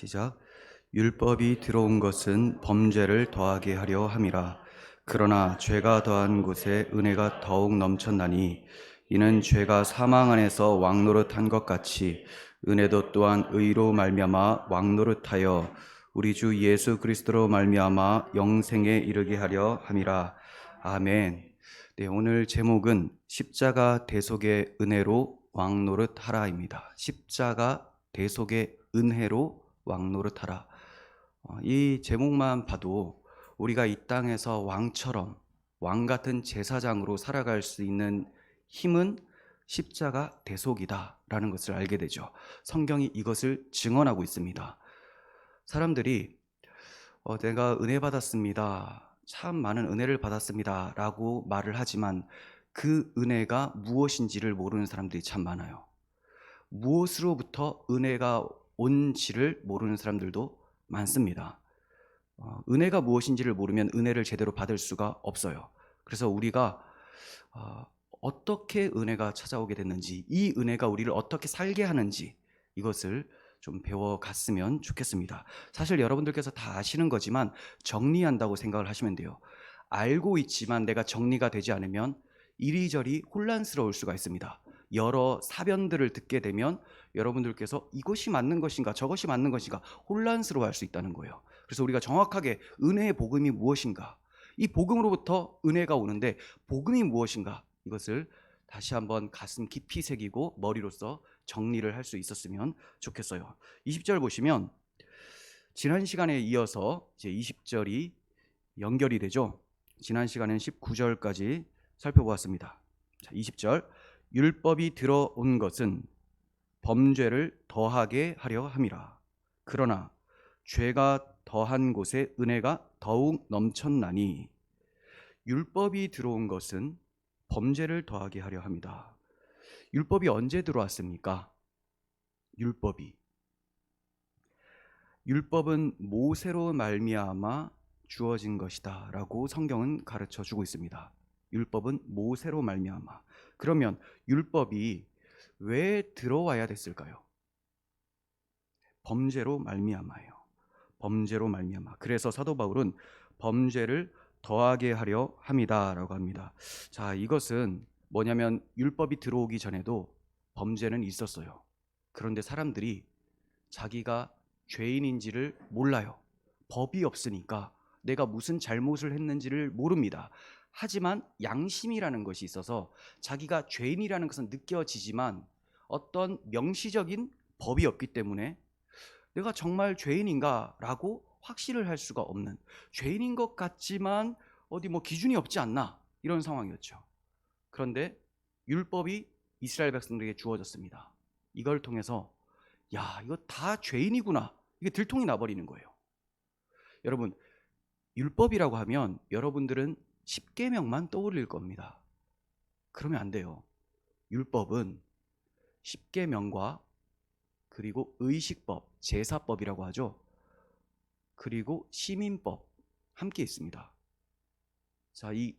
시작. 율법이 들어온 것은 범죄를 더하게 하려 함이라. 그러나 죄가 더한 곳에 은혜가 더욱 넘쳤나니 이는 죄가 사망 안에서 왕노릇한 것 같이 은혜도 또한 의로 말미암아 왕노릇하여 우리 주 예수 그리스도로 말미암아 영생에 이르게 하려 함이라. 아멘. 네, 오늘 제목은 십자가 대속의 은혜로 왕노릇하라입니다. 십자가 대속의 은혜로 왕노릇하라. 이 제목만 봐도 우리가 이 땅에서 왕처럼 왕 같은 제사장으로 살아갈 수 있는 힘은 십자가 대속이다라는 것을 알게 되죠. 성경이 이것을 증언하고 있습니다. 사람들이 내가 은혜 받았습니다. 참 많은 은혜를 받았습니다. 라고 말을 하지만 그 은혜가 무엇인지를 모르는 사람들이 참 많아요. 무엇으로부터 은혜가 온지를 모르는 사람들도 많습니다. 은혜가 무엇인지를 모르면 은혜를 제대로 받을 수가 없어요. 그래서 우리가 어떻게 은혜가 찾아오게 됐는지, 이 은혜가 우리를 어떻게 살게 하는지 이것을 좀 배워갔으면 좋겠습니다. 사실 여러분들께서 다 아시는 거지만 정리한다고 생각을 하시면 돼요. 알고 있지만 내가 정리가 되지 않으면 이리저리 혼란스러울 수가 있습니다. 여러 사변들을 듣게 되면 여러분들께서 이것이 맞는 것인가 저것이 맞는 것인가 혼란스러워할 수 있다는 거예요. 그래서 우리가 정확하게 은혜의 복음이 무엇인가, 이 복음으로부터 은혜가 오는데 복음이 무엇인가, 이것을 다시 한번 가슴 깊이 새기고 머리로서 정리를 할 수 있었으면 좋겠어요. 20절 보시면 지난 시간에 이어서 이제 20절이 연결이 되죠. 지난 시간엔 19절까지 살펴보았습니다. 자, 20절. 율법이 들어온 것은 범죄를 더하게 하려 함이라. 그러나 죄가 더한 곳에 은혜가 더욱 넘쳤나니. 율법이 들어온 것은 범죄를 더하게 하려 합니다. 율법이 언제 들어왔습니까? 율법은 모세로 말미암아 주어진 것이다 라고 성경은 가르쳐 주고 있습니다. 율법은 모세로 말미암아. 그러면 율법이 왜 들어와야 됐을까요? 범죄로 말미암아요. 범죄로 말미암아. 그래서 사도 바울은 범죄를 더하게 하려 함이다라고 합니다. 자, 이것은 뭐냐면 율법이 들어오기 전에도 범죄는 있었어요. 그런데 사람들이 자기가 죄인인지를 몰라요. 법이 없으니까 내가 무슨 잘못을 했는지를 모릅니다. 하지만 양심이라는 것이 있어서 자기가 죄인이라는 것은 느껴지지만 어떤 명시적인 법이 없기 때문에 내가 정말 죄인인가 라고 확신을 할 수가 없는, 죄인인 것 같지만 어디 뭐 기준이 없지 않나, 이런 상황이었죠. 그런데 율법이 이스라엘 백성들에게 주어졌습니다. 이걸 통해서 야, 이거 다 죄인이구나, 이게 들통이 나버리는 거예요. 여러분, 율법이라고 하면 여러분들은 십계명만 떠올릴 겁니다. 그러면 안 돼요. 율법은 십계명과 그리고 의식법, 제사법이라고 하죠. 그리고 시민법 함께 있습니다. 자, 이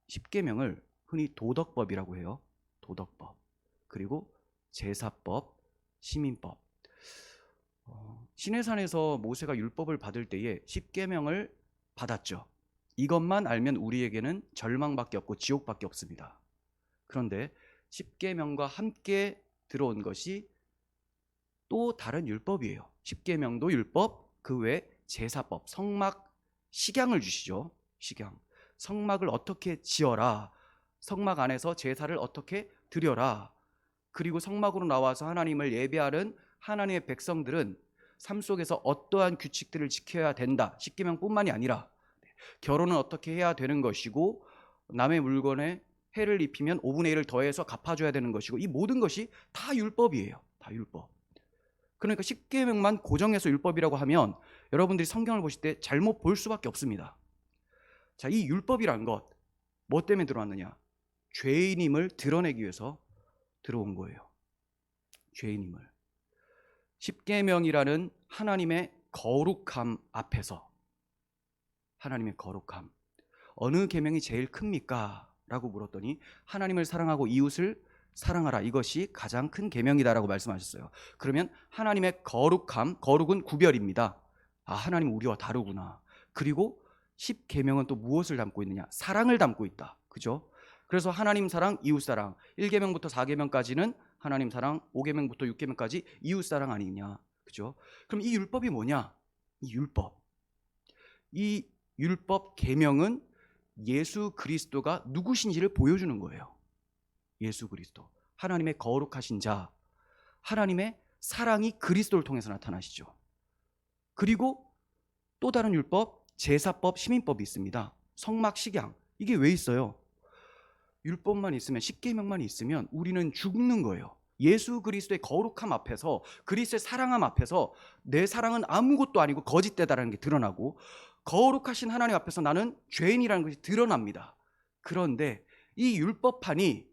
십계명을 흔히 도덕법이라고 해요. 도덕법. 그리고 제사법, 시민법. 시내산에서 모세가 율법을 받을 때에 십계명을 받았죠. 이것만 알면 우리에게는 절망밖에 없고 지옥밖에 없습니다. 그런데 십계명과 함께 들어온 것이 또 다른 율법이에요. 십계명도 율법, 그 외 제사법, 성막, 식양을 주시죠. 식양. 성막을 어떻게 지어라. 성막 안에서 제사를 어떻게 드려라. 그리고 성막으로 나와서 하나님을 예배하는 하나님의 백성들은 삶 속에서 어떠한 규칙들을 지켜야 된다. 십계명뿐만이 아니라 결혼은 어떻게 해야 되는 것이고, 남의 물건에 해를 입히면 5분의 1을 더해서 갚아줘야 되는 것이고, 이 모든 것이 다 율법이에요. 다 율법. 그러니까 십계명만 고정해서 율법이라고 하면 여러분들이 성경을 보실 때 잘못 볼 수밖에 없습니다. 자, 이 율법이란 것, 뭐 때문에 들어왔느냐? 죄인임을 드러내기 위해서 들어온 거예요. 죄인임을. 십계명이라는 하나님의 거룩함 앞에서, 하나님의 거룩함, 어느 계명이 제일 큽니까? 라고 물었더니 하나님을 사랑하고 이웃을 사랑하라. 이것이 가장 큰 계명이다라고 말씀하셨어요. 그러면 하나님의 거룩함, 거룩은 구별입니다. 아, 하나님 우리와 다르구나. 그리고 10계명은 또 무엇을 담고 있느냐? 사랑을 담고 있다. 그죠? 그래서 하나님 사랑, 이웃 사랑. 1계명부터 4계명까지는 하나님 사랑, 5계명부터 6계명까지 이웃 사랑 아니냐? 그죠? 그럼 이 율법이 뭐냐? 이 율법 계명은 예수 그리스도가 누구신지를 보여주는 거예요. 예수 그리스도, 하나님의 거룩하신 자, 하나님의 사랑이 그리스도를 통해서 나타나시죠. 그리고 또 다른 율법, 제사법, 시민법이 있습니다. 성막, 식양. 이게 왜 있어요? 율법만 있으면, 10계명만 있으면 우리는 죽는 거예요. 예수 그리스도의 거룩함 앞에서, 그리스도의 사랑함 앞에서 내 사랑은 아무것도 아니고 거짓되다라는 게 드러나고, 거룩하신 하나님 앞에서 나는 죄인이라는 것이 드러납니다. 그런데 이 율법판이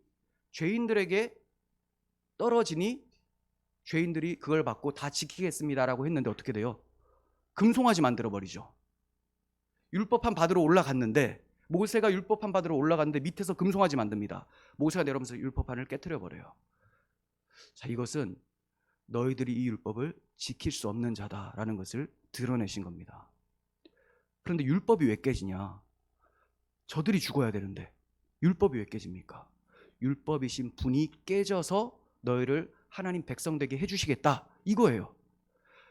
죄인들에게 떨어지니 죄인들이 그걸 받고 다 지키겠습니다라고 했는데 어떻게 돼요? 금송아지 만들어버리죠. 율법판 받으러 올라갔는데, 모세가 율법판 받으러 올라갔는데 밑에서 금송아지 만듭니다. 모세가 내려오면서 율법판을 깨트려버려요. 자, 이것은 너희들이 이 율법을 지킬 수 없는 자다라는 것을 드러내신 겁니다. 그런데 율법이 왜 깨지냐? 저들이 죽어야 되는데 율법이 왜 깨집니까? 율법이신 분이 깨져서 너희를 하나님 백성 되게 해주시겠다, 이거예요.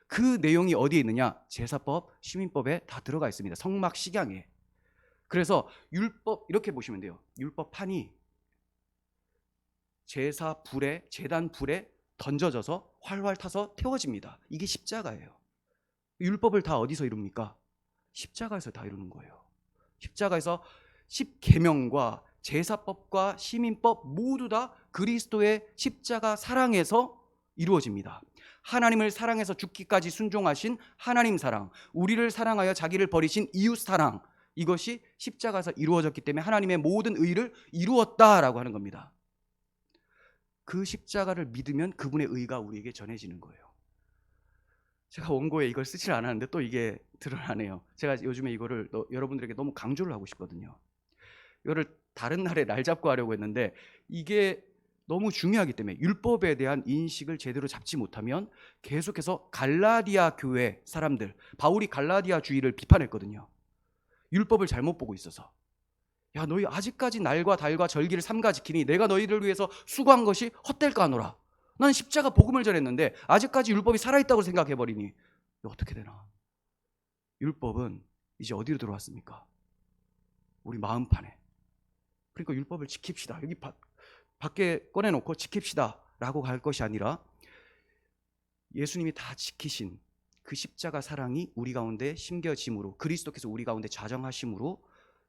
그 내용이 어디에 있느냐? 제사법, 시민법에 다 들어가 있습니다. 성막, 식양에. 그래서 율법, 이렇게 보시면 돼요. 율법판이 제사 불에, 제단 불에 던져져서 활활 타서 태워집니다. 이게 십자가예요. 율법을 다 어디서 이룹니까? 십자가에서 다 이루는 거예요. 십자가에서 10계명과 제사법과 시민법 모두 다 그리스도의 십자가 사랑에서 이루어집니다. 하나님을 사랑해서 죽기까지 순종하신 하나님 사랑, 우리를 사랑하여 자기를 버리신 이웃 사랑, 이것이 십자가에서 이루어졌기 때문에 하나님의 모든 의를 이루었다라고 하는 겁니다. 그 십자가를 믿으면 그분의 의가 우리에게 전해지는 거예요. 제가 원고에 이걸 쓰질 않았는데 또 이게 드러나네요. 제가 요즘에 이거를 여러분들에게 너무 강조를 하고 싶거든요. 이거를 다른 날에 날 잡고 하려고 했는데 이게 너무 중요하기 때문에, 율법에 대한 인식을 제대로 잡지 못하면 계속해서 갈라디아 교회 사람들, 바울이 갈라디아 주의를 비판했거든요. 율법을 잘못 보고 있어서. 야, 너희 아직까지 날과 달과 절기를 삼가 지키니 내가 너희를 위해서 수고한 것이 헛될까 하노라. 난 십자가 복음을 전했는데 아직까지 율법이 살아있다고 생각해버리니 어떻게 되나? 율법은 이제 어디로 들어왔습니까? 우리 마음판에. 그러니까 율법을 지킵시다. 여기 밖에 꺼내놓고 지킵시다 라고 갈 것이 아니라, 예수님이 다 지키신 그 십자가 사랑이 우리 가운데 심겨짐으로, 그리스도께서 우리 가운데 자정하심으로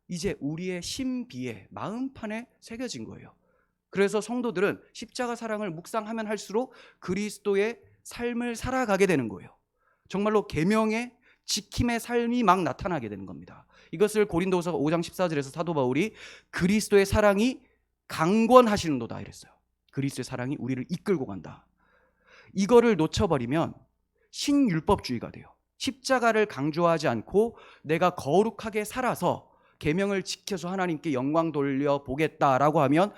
이제 우리의 심비에, 마음판에 새겨진 거예요. 그래서 성도들은 십자가 사랑을 묵상하면 할수록 그리스도의 삶을 살아가게 되는 거예요. 정말로 계명의 지킴의 삶이 막 나타나게 되는 겁니다. 이것을 고린도후서 5장 14절에서 사도 바울이 그리스도의 사랑이 강권하시는도다 이랬어요. 그리스도의 사랑이 우리를 이끌고 간다. 이거를 놓쳐버리면 신율법주의가 돼요. 십자가를 강조하지 않고 내가 거룩하게 살아서 계명을 지켜서 하나님께 영광 돌려보겠다라고 하면,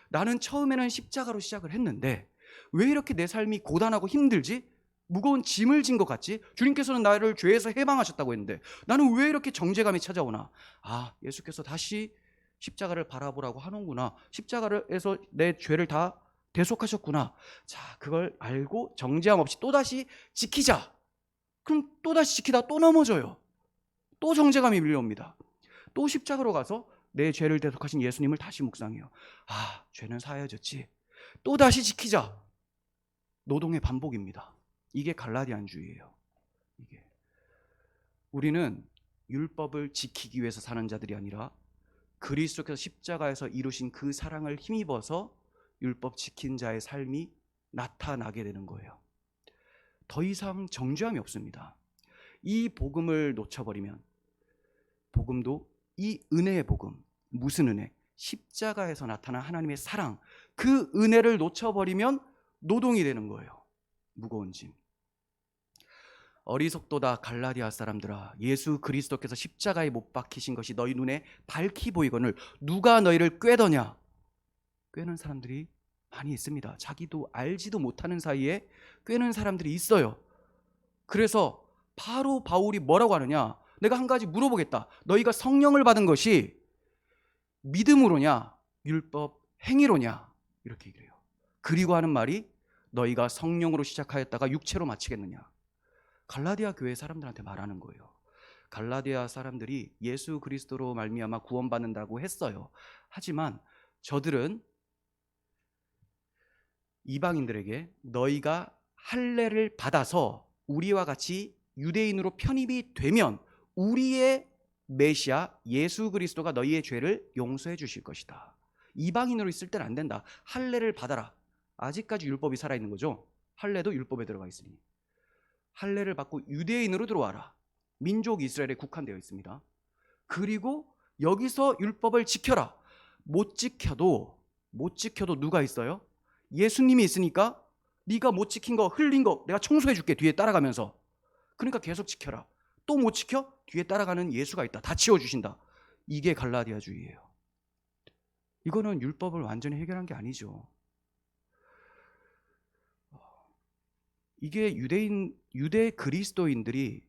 나는 처음에는 십자가로 시작을 했는데 왜 이렇게 내 삶이 고단하고 힘들지? 무거운 짐을 진 것 같지? 주님께서는 나를 죄에서 해방하셨다고 했는데 나는 왜 이렇게 정죄감이 찾아오나? 아, 예수께서 다시 십자가를 바라보라고 하는구나. 십자가에서 내 죄를 다 대속하셨구나. 자, 그걸 알고 정죄함 없이 또다시 지키자. 그럼 또다시 지키다 또 넘어져요. 또 정죄감이 밀려옵니다. 또 십자가로 가서 내 죄를 대속하신 예수님을 다시 묵상해요. 아, 죄는 사하여졌지. 또다시 지키자. 노동의 반복입니다. 이게 갈라디안주의예요. 이게. 우리는 율법을 지키기 위해서 사는 자들이 아니라 그리스도께서 십자가에서 이루신 그 사랑을 힘입어서 율법 지킨 자의 삶이 나타나게 되는 거예요. 더 이상 정죄함이 없습니다. 이 복음을 놓쳐버리면, 복음도 이 은혜의 복음, 무슨 은혜? 십자가에서 나타난 하나님의 사랑, 그 은혜를 놓쳐버리면 노동이 되는 거예요. 무거운 짐. 어리석도다 갈라디아 사람들아, 예수 그리스도께서 십자가에 못 박히신 것이 너희 눈에 밝히 보이거늘 누가 너희를 꾀더냐? 꾀는 사람들이 많이 있습니다. 자기도 알지도 못하는 사이에 꿰는 사람들이 있어요. 그래서 바로 바울이 뭐라고 하느냐? 내가 한 가지 물어보겠다. 너희가 성령을 받은 것이 믿음으로냐? 율법 행위로냐? 이렇게 얘기를 해요. 그리고 하는 말이 너희가 성령으로 시작하였다가 육체로 마치겠느냐? 갈라디아 교회 사람들한테 말하는 거예요. 갈라디아 사람들이 예수 그리스도로 말미암아 구원받는다고 했어요. 하지만 저들은 이방인들에게 너희가 할례를 받아서 우리와 같이 유대인으로 편입이 되면 우리의 메시아 예수 그리스도가 너희의 죄를 용서해 주실 것이다. 이방인으로 있을 때는 안 된다. 할례를 받아라. 아직까지 율법이 살아있는 거죠. 할례도 율법에 들어가 있으니 할례를 받고 유대인으로 들어와라. 민족 이스라엘에 국한되어 있습니다. 그리고 여기서 율법을 지켜라. 못 지켜도 누가 있어요? 예수님이 있으니까 네가 못 지킨 거, 흘린 거 내가 청소해 줄게. 뒤에 따라가면서. 그러니까 계속 지켜라. 또 못 지켜? 뒤에 따라가는 예수가 있다. 다 치워주신다. 이게 갈라디아주의예요. 이거는 율법을 완전히 해결한 게 아니죠. 이게 유대 그리스도인들이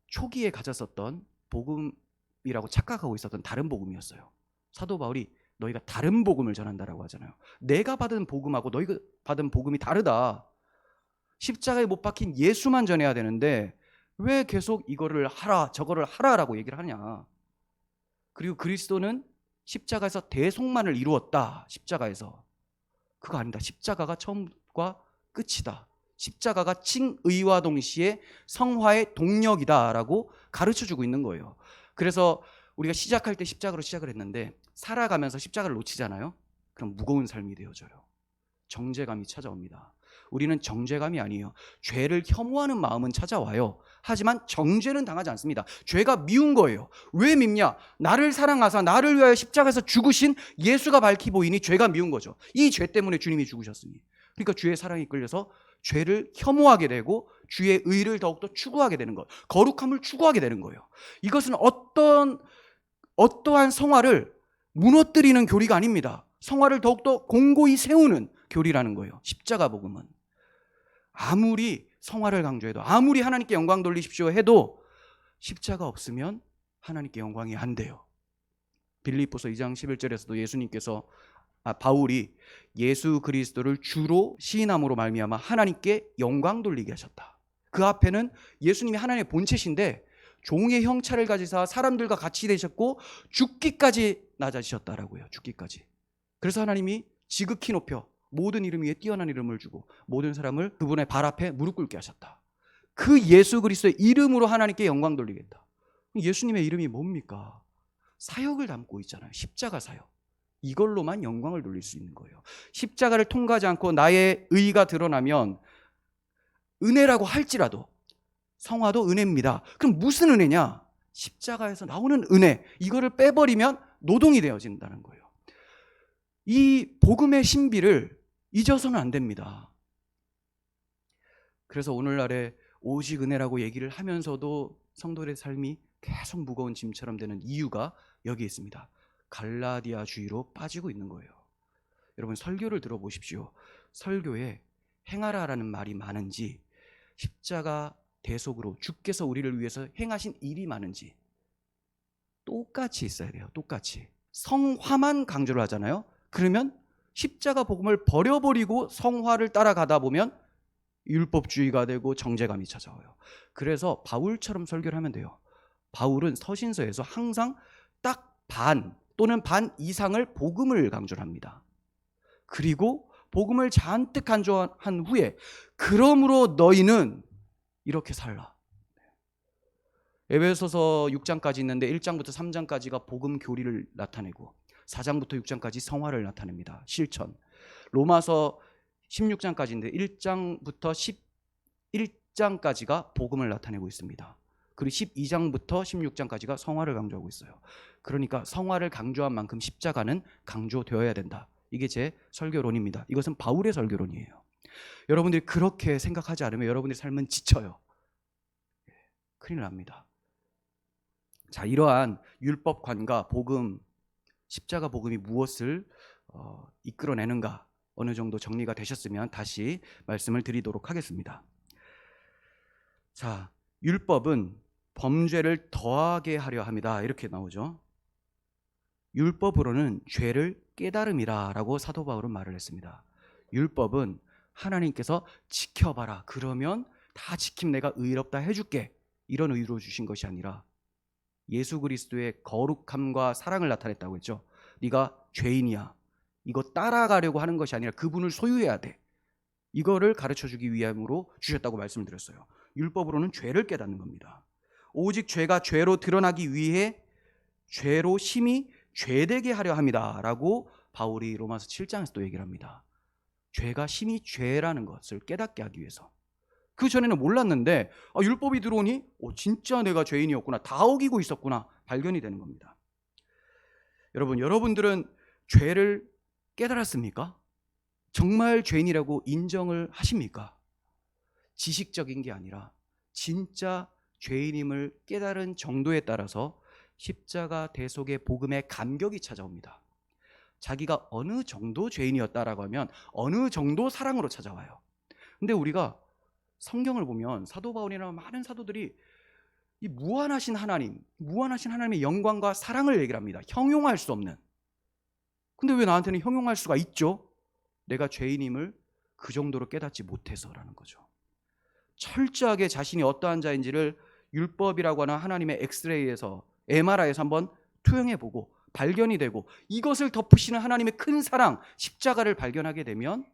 초기에 가졌었던 복음이라고 착각하고 있었던 다른 복음이었어요. 사도 바울이 너희가 다른 복음을 전한다라고 하잖아요. 내가 받은 복음하고 너희가 받은 복음이 다르다. 십자가에 못 박힌 예수만 전해야 되는데 왜 계속 이거를 하라 저거를 하라라고 얘기를 하냐. 그리고 그리스도는 십자가에서 대속만을 이루었다. 십자가에서. 그거 아니다. 십자가가 처음과 끝이다. 십자가가 칭의와 동시에 성화의 동력이다라고 가르쳐주고 있는 거예요. 그래서 우리가 시작할 때 십자가로 시작을 했는데 살아가면서 십자가를 놓치잖아요. 그럼 무거운 삶이 되어져요. 정죄감이 찾아옵니다. 우리는 정죄감이 아니에요. 죄를 혐오하는 마음은 찾아와요. 하지만 정죄는 당하지 않습니다. 죄가 미운 거예요. 왜 밉냐? 나를 사랑하사 나를 위하여 십자가에서 죽으신 예수가 밝히 보이니 죄가 미운 거죠. 이 죄 때문에 주님이 죽으셨으니. 그러니까 주의 사랑에 끌려서 죄를 혐오하게 되고 주의 의를 더욱더 추구하게 되는 것, 거룩함을 추구하게 되는 거예요. 이것은 어떠한 성화를 무너뜨리는 교리가 아닙니다. 성화를 더욱더 공고히 세우는 교리라는 거예요. 십자가 복음은. 아무리 성화를 강조해도, 아무리 하나님께 영광 돌리십시오 해도 십자가 없으면 하나님께 영광이 안 돼요. 빌립보서 2장 11절에서도 바울이 예수 그리스도를 주로 시인함으로 말미암아 하나님께 영광 돌리게 하셨다. 그 앞에는 예수님이 하나님의 본체신데 종의 형체를 가지사 사람들과 같이 되셨고 죽기까지 낮아지셨다라고요. 죽기까지. 그래서 하나님이 지극히 높여 모든 이름 위에 뛰어난 이름을 주고 모든 사람을 그분의 발 앞에 무릎 꿇게 하셨다. 그 예수 그리스도의 이름으로 하나님께 영광 돌리겠다. 예수님의 이름이 뭡니까? 사역을 담고 있잖아요. 십자가 사역. 이걸로만 영광을 돌릴 수 있는 거예요. 십자가를 통과하지 않고 나의 의가 드러나면 은혜라고 할지라도 성화도 은혜입니다. 그럼 무슨 은혜냐? 십자가에서 나오는 은혜. 이거를 빼버리면 노동이 되어진다는 거예요. 이 복음의 신비를 잊어서는 안 됩니다. 그래서 오늘날에 오직 은혜라고 얘기를 하면서도 성도들의 삶이 계속 무거운 짐처럼 되는 이유가 여기에 있습니다. 갈라디아주의로 빠지고 있는 거예요. 여러분 설교를 들어보십시오. 설교에 행하라라는 말이 많은지 십자가 대속으로 주께서 우리를 위해서 행하신 일이 많은지 똑같이 있어야 돼요. 똑같이. 성화만 강조를 하잖아요. 그러면 십자가 복음을 버려버리고 성화를 따라가다 보면 율법주의가 되고 정죄감이 찾아와요. 그래서 바울처럼 설교를 하면 돼요. 바울은 서신서에서 항상 딱 반 또는 반 이상을 복음을 강조를 합니다. 그리고 복음을 잔뜩 강조한 후에 그러므로 너희는 이렇게 살라. 에베소서 6장까지 있는데 1장부터 3장까지가 복음 교리를 나타내고 4장부터 6장까지 성화를 나타냅니다. 실천. 로마서 16장까지인데 1장부터 11장까지가 복음을 나타내고 있습니다. 그리고 12장부터 16장까지가 성화를 강조하고 있어요. 그러니까 성화를 강조한 만큼 십자가는 강조되어야 된다. 이게 제 설교론입니다. 이것은 바울의 설교론이에요. 여러분들이 그렇게 생각하지 않으면 여러분들의 삶은 지쳐요. 큰일 납니다. 자, 이러한 율법관과 복음, 십자가 복음이 무엇을 이끌어내는가, 어느 정도 정리가 되셨으면 다시 말씀을 드리도록 하겠습니다. 자, 율법은 범죄를 더하게 하려 함이다, 이렇게 나오죠. 율법으로는 죄를 깨달음이라라고 사도 바울은 말을 했습니다. 율법은 하나님께서 지켜봐라, 그러면 다 지킴 내가 의롭다 해줄게, 이런 의로 주신 것이 아니라 예수 그리스도의 거룩함과 사랑을 나타냈다고 했죠. 네가 죄인이야, 이거 따라가려고 하는 것이 아니라 그분을 소유해야 돼, 이거를 가르쳐주기 위함으로 주셨다고 말씀을 드렸어요. 율법으로는 죄를 깨닫는 겁니다. 오직 죄가 죄로 드러나기 위해 죄로 심히 죄되게 하려 함이다 라고 바울이 로마서 7장에서 또 얘기를 합니다. 죄가 심히 죄라는 것을 깨닫게 하기 위해서. 그 전에는 몰랐는데 율법이 들어오니 진짜 내가 죄인이었구나, 다 어기고 있었구나 발견이 되는 겁니다. 여러분들은 죄를 깨달았습니까? 정말 죄인이라고 인정을 하십니까? 지식적인 게 아니라 진짜 죄인임을 깨달은 정도에 따라서 십자가 대속의 복음의 감격이 찾아옵니다. 자기가 어느 정도 죄인이었다라고 하면 어느 정도 사랑으로 찾아와요. 근데 우리가 성경을 보면 사도 바울이나 많은 사도들이 이 무한하신 하나님의 영광과 사랑을 얘기를 합니다. 형용할 수 없는. 근데 왜 나한테는 형용할 수가 있죠? 내가 죄인임을 그 정도로 깨닫지 못해서라는 거죠. 철저하게 자신이 어떠한 자인지를 율법이라고 하는 하나님의 엑스레이에서, MRI에서 한번 투영해보고 발견이 되고 이것을 덮으시는 하나님의 큰 사랑, 십자가를 발견하게 되면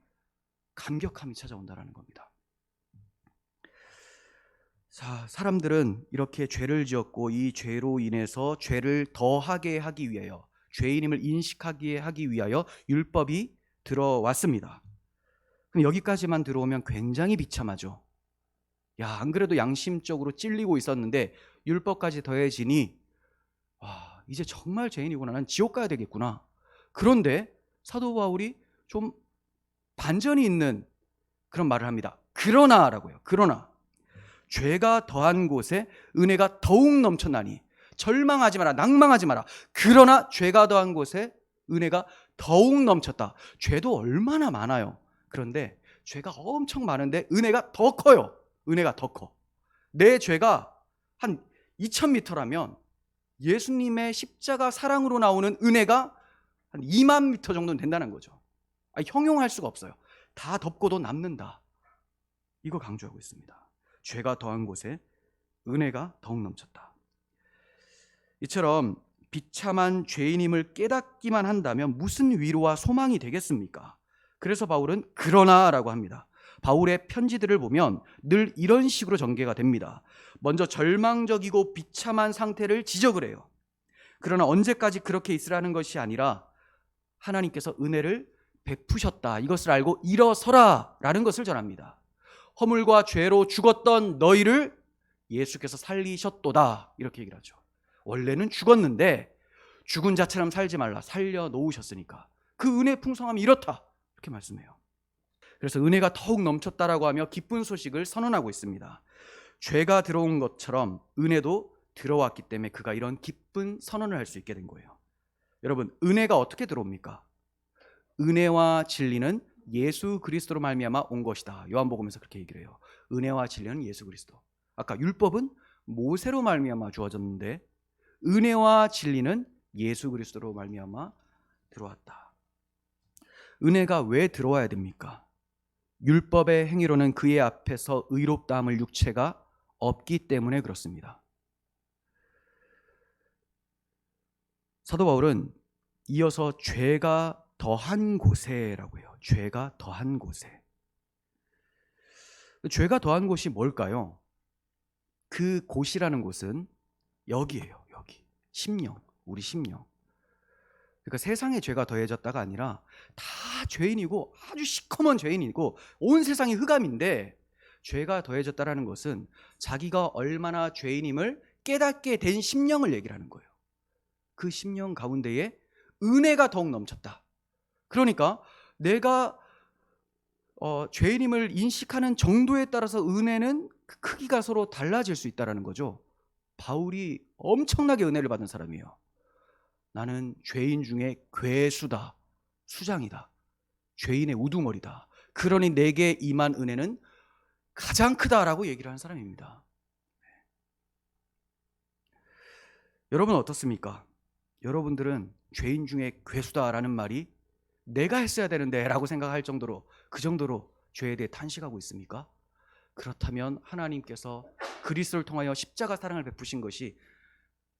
감격함이 찾아온다는 겁니다. 자, 사람들은 이렇게 죄를 지었고 이 죄로 인해서 죄를 더하게 하기 위하여, 죄인임을 인식하게 하기 위하여 율법이 들어왔습니다. 그럼 여기까지만 들어오면 굉장히 비참하죠. 야, 안 그래도 양심적으로 찔리고 있었는데 율법까지 더해지니 이제 정말 죄인이구나, 난 지옥 가야 되겠구나. 그런데 사도 바울이 좀 반전이 있는 그런 말을 합니다. 그러나라고요. 그러나 죄가 더한 곳에 은혜가 더욱 넘쳤나니, 절망하지 마라, 낭망하지 마라. 그러나 죄가 더한 곳에 은혜가 더욱 넘쳤다. 죄도 얼마나 많아요. 그런데 죄가 엄청 많은데 은혜가 더 커요. 은혜가 더 커. 내 죄가 한 2000m라면 예수님의 십자가 사랑으로 나오는 은혜가 한 2만 미터 정도는 된다는 거죠. 형용할 수가 없어요. 다 덮고도 남는다, 이거 강조하고 있습니다. 죄가 더한 곳에 은혜가 더욱 넘쳤다. 이처럼 비참한 죄인임을 깨닫기만 한다면 무슨 위로와 소망이 되겠습니까? 그래서 바울은 그러나라고 합니다. 바울의 편지들을 보면 늘 이런 식으로 전개가 됩니다. 먼저 절망적이고 비참한 상태를 지적을 해요. 그러나 언제까지 그렇게 있으라는 것이 아니라 하나님께서 은혜를 베푸셨다, 이것을 알고 일어서라 라는 것을 전합니다. 허물과 죄로 죽었던 너희를 예수께서 살리셨도다, 이렇게 얘기를 하죠. 원래는 죽었는데 죽은 자처럼 살지 말라, 살려놓으셨으니까 그 은혜의 풍성함이 이렇다, 이렇게 말씀해요. 그래서 은혜가 더욱 넘쳤다라고 하며 기쁜 소식을 선언하고 있습니다. 죄가 들어온 것처럼 은혜도 들어왔기 때문에 그가 이런 기쁜 선언을 할 수 있게 된 거예요. 여러분, 은혜가 어떻게 들어옵니까? 은혜와 진리는 예수 그리스도로 말미암아 온 것이다. 요한복음에서 그렇게 얘기를 해요. 은혜와 진리는 예수 그리스도. 아까 율법은 모세로 말미암아 주어졌는데 은혜와 진리는 예수 그리스도로 말미암아 들어왔다. 은혜가 왜 들어와야 됩니까? 율법의 행위로는 그의 앞에서 의롭다 함을 육체가 없기 때문에 그렇습니다. 사도 바울은 이어서 죄가 더한 곳에라고 해요. 죄가 더한 곳에. 죄가 더한 곳이 뭘까요? 그 곳이라는 곳은 여기예요. 여기. 심령, 우리 심령. 그러니까 세상에 죄가 더해졌다가 아니라 다 죄인이고 아주 시커먼 죄인이고 온 세상이 흑암인데, 죄가 더해졌다라는 것은 자기가 얼마나 죄인임을 깨닫게 된 심령을 얘기를 하는 거예요. 그 심령 가운데에 은혜가 더욱 넘쳤다. 그러니까 내가 죄인임을 인식하는 정도에 따라서 은혜는 그 크기가 서로 달라질 수 있다는 거죠. 바울이 엄청나게 은혜를 받은 사람이에요. 나는 죄인 중에 괴수다, 수장이다. 죄인의 우두머리다. 그러니 내게 임한 은혜는 가장 크다라고 얘기를 하는 사람입니다. 여러분 어떻습니까? 여러분들은 죄인 중에 괴수다라는 말이 내가 했어야 되는데 라고 생각할 정도로, 그 정도로 죄에 대해 탄식하고 있습니까? 그렇다면 하나님께서 그리스도를 통하여 십자가 사랑을 베푸신 것이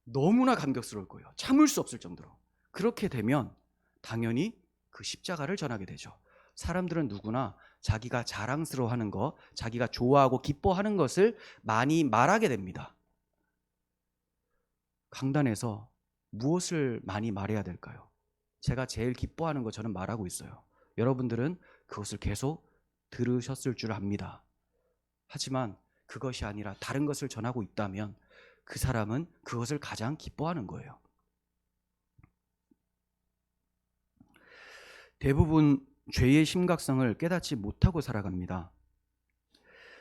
너무나 감격스러울 거예요. 참을 수 없을 정도로. 그렇게 되면 당연히 그 십자가를 전하게 되죠. 사람들은 누구나 자기가 자랑스러워하는 것, 자기가 좋아하고 기뻐하는 것을 많이 말하게 됩니다. 강단에서 무엇을 많이 말해야 될까요? 제가 제일 기뻐하는 거 저는 말하고 있어요. 여러분들은 그것을 계속 들으셨을 줄 압니다. 하지만 그것이 아니라 다른 것을 전하고 있다면 그 사람은 그것을 가장 기뻐하는 거예요. 대부분 죄의 심각성을 깨닫지 못하고 살아갑니다.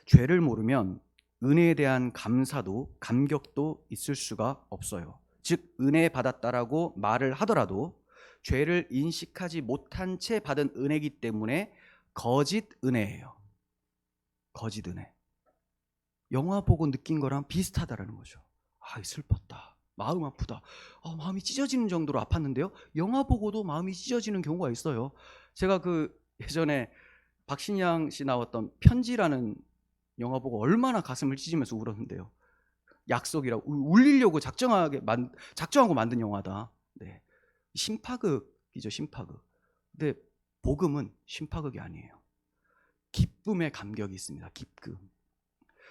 죄를 모르면 은혜에 대한 감사도 감격도 있을 수가 없어요. 즉 은혜 받았다라고 말을 하더라도 죄를 인식하지 못한 채 받은 은혜이기 때문에 거짓 은혜예요. 거짓 은혜. 영화 보고 느낀 거랑 비슷하다라는 거죠. 아, 슬펐다. 마음 아프다. 마음이 찢어지는 정도로 아팠는데요. 영화 보고도 마음이 찢어지는 경우가 있어요. 제가 예전에 박신양 씨 나왔던 편지라는 영화 보고 얼마나 가슴을 찢으면서 울었는데요. 약속이라고 울리려고 작정하고 만든 영화다. 네. 심파극이죠, 심파극. 근데 복음은 심파극이 아니에요. 기쁨의 감격이 있습니다. 기쁨.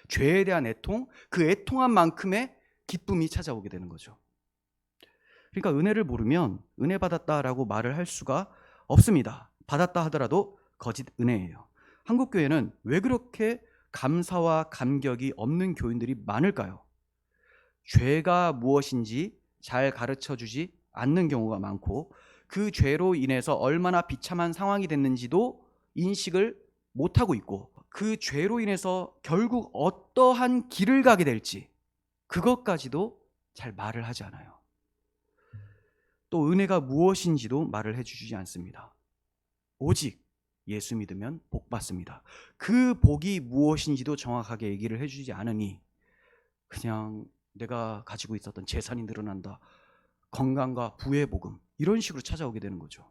죄에 대한 애통, 그 애통한 만큼의 기쁨이 찾아오게 되는 거죠. 그러니까 은혜를 모르면 은혜 받았다라고 말을 할 수가 없습니다. 받았다 하더라도 거짓 은혜예요. 한국 교회는 왜 그렇게 감사와 감격이 없는 교인들이 많을까요? 죄가 무엇인지 잘 가르쳐 주지 않는 경우가 많고, 그 죄로 인해서 얼마나 비참한 상황이 됐는지도 인식을 못하고 있고, 그 죄로 인해서 결국 어떠한 길을 가게 될지 그것까지도 잘 말을 하지 않아요. 또 은혜가 무엇인지도 말을 해주지 않습니다. 오직 예수 믿으면 복 받습니다. 그 복이 무엇인지도 정확하게 얘기를 해주지 않으니 그냥 내가 가지고 있었던 재산이 늘어난다, 건강과 부의 복음, 이런 식으로 찾아오게 되는 거죠.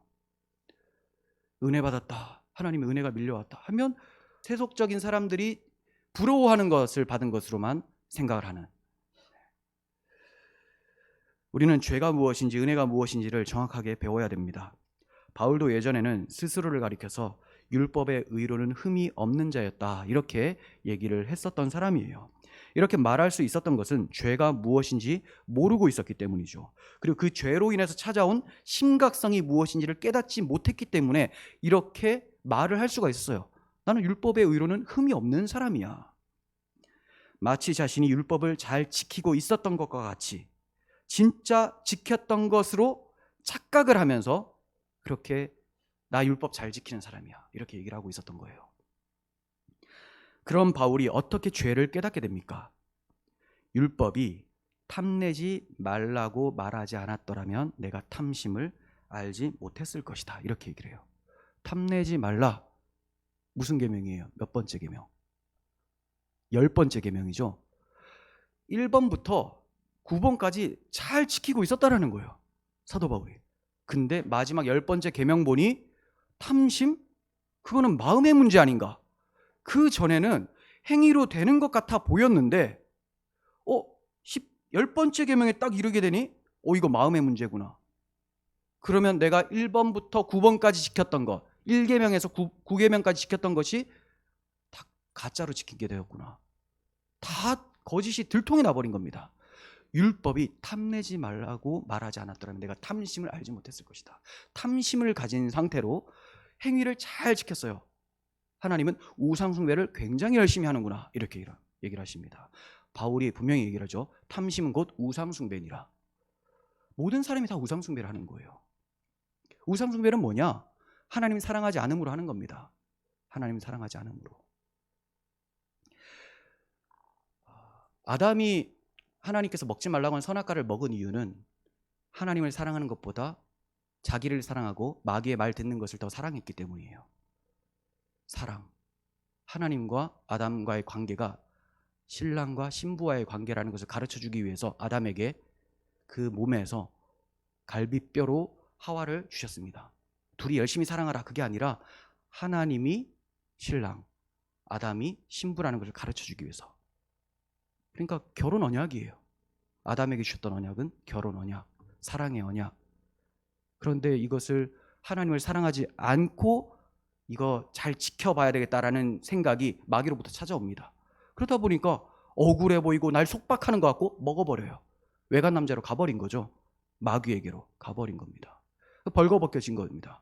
은혜 받았다, 하나님의 은혜가 밀려왔다 하면 세속적인 사람들이 부러워하는 것을 받은 것으로만 생각을 하는, 우리는 죄가 무엇인지 은혜가 무엇인지를 정확하게 배워야 됩니다. 바울도 예전에는 스스로를 가리켜서 율법의 의로는 흠이 없는 자였다, 이렇게 얘기를 했었던 사람이에요. 이렇게 말할 수 있었던 것은 죄가 무엇인지 모르고 있었기 때문이죠. 그리고 그 죄로 인해서 찾아온 심각성이 무엇인지를 깨닫지 못했기 때문에 이렇게 말을 할 수가 있었어요. 나는 율법의 의로는 흠이 없는 사람이야. 마치 자신이 율법을 잘 지키고 있었던 것과 같이 진짜 지켰던 것으로 착각을 하면서 그렇게 나 율법 잘 지키는 사람이야, 이렇게 얘기를 하고 있었던 거예요. 그럼 바울이 어떻게 죄를 깨닫게 됩니까? 율법이 탐내지 말라고 말하지 않았더라면 내가 탐심을 알지 못했을 것이다, 이렇게 얘기를 해요. 탐내지 말라. 무슨 계명이에요? 몇 번째 계명? 10번째 계명이죠. 1번부터 9번까지 잘 지키고 있었다라는 거예요, 사도 바울이. 근데 마지막 10번째 계명 보니 탐심? 그거는 마음의 문제 아닌가? 그 전에는 행위로 되는 것 같아 보였는데 10번째 계명에 딱 이르게 되니 이거 마음의 문제구나. 그러면 내가 1번부터 9번까지 지켰던 것, 1계명에서 9계명까지 지켰던 것이 다 가짜로 지키게 되었구나. 다 거짓이 들통이 나버린 겁니다. 율법이 탐내지 말라고 말하지 않았더라면 내가 탐심을 알지 못했을 것이다. 탐심을 가진 상태로 행위를 잘 지켰어요. 하나님은 우상숭배를 굉장히 열심히 하는구나, 이렇게 얘기를 하십니다. 바울이 분명히 얘기를 하죠. 탐심은 곧 우상숭배니라. 모든 사람이 다 우상숭배를 하는 거예요. 우상숭배는 뭐냐? 하나님 사랑하지 않음으로 하는 겁니다. 하나님 사랑하지 않음으로. 아담이 하나님께서 먹지 말라고 한 선악과를 먹은 이유는 하나님을 사랑하는 것보다 자기를 사랑하고 마귀의 말 듣는 것을 더 사랑했기 때문이에요. 사랑. 하나님과 아담과의 관계가 신랑과 신부와의 관계라는 것을 가르쳐주기 위해서 아담에게 그 몸에서 갈비뼈로 하와를 주셨습니다. 둘이 열심히 사랑하라, 그게 아니라 하나님이 신랑, 아담이 신부라는 것을 가르쳐주기 위해서. 그러니까 결혼 언약이에요. 아담에게 주셨던 언약은 결혼 언약, 사랑의 언약. 그런데 이것을 하나님을 사랑하지 않고 이거 잘 지켜봐야 되겠다라는 생각이 마귀로부터 찾아옵니다. 그러다 보니까 억울해 보이고 날 속박하는 것 같고 먹어버려요. 외간 남자로 가버린 거죠. 마귀에게로 가버린 겁니다. 벌거벗겨진 겁니다.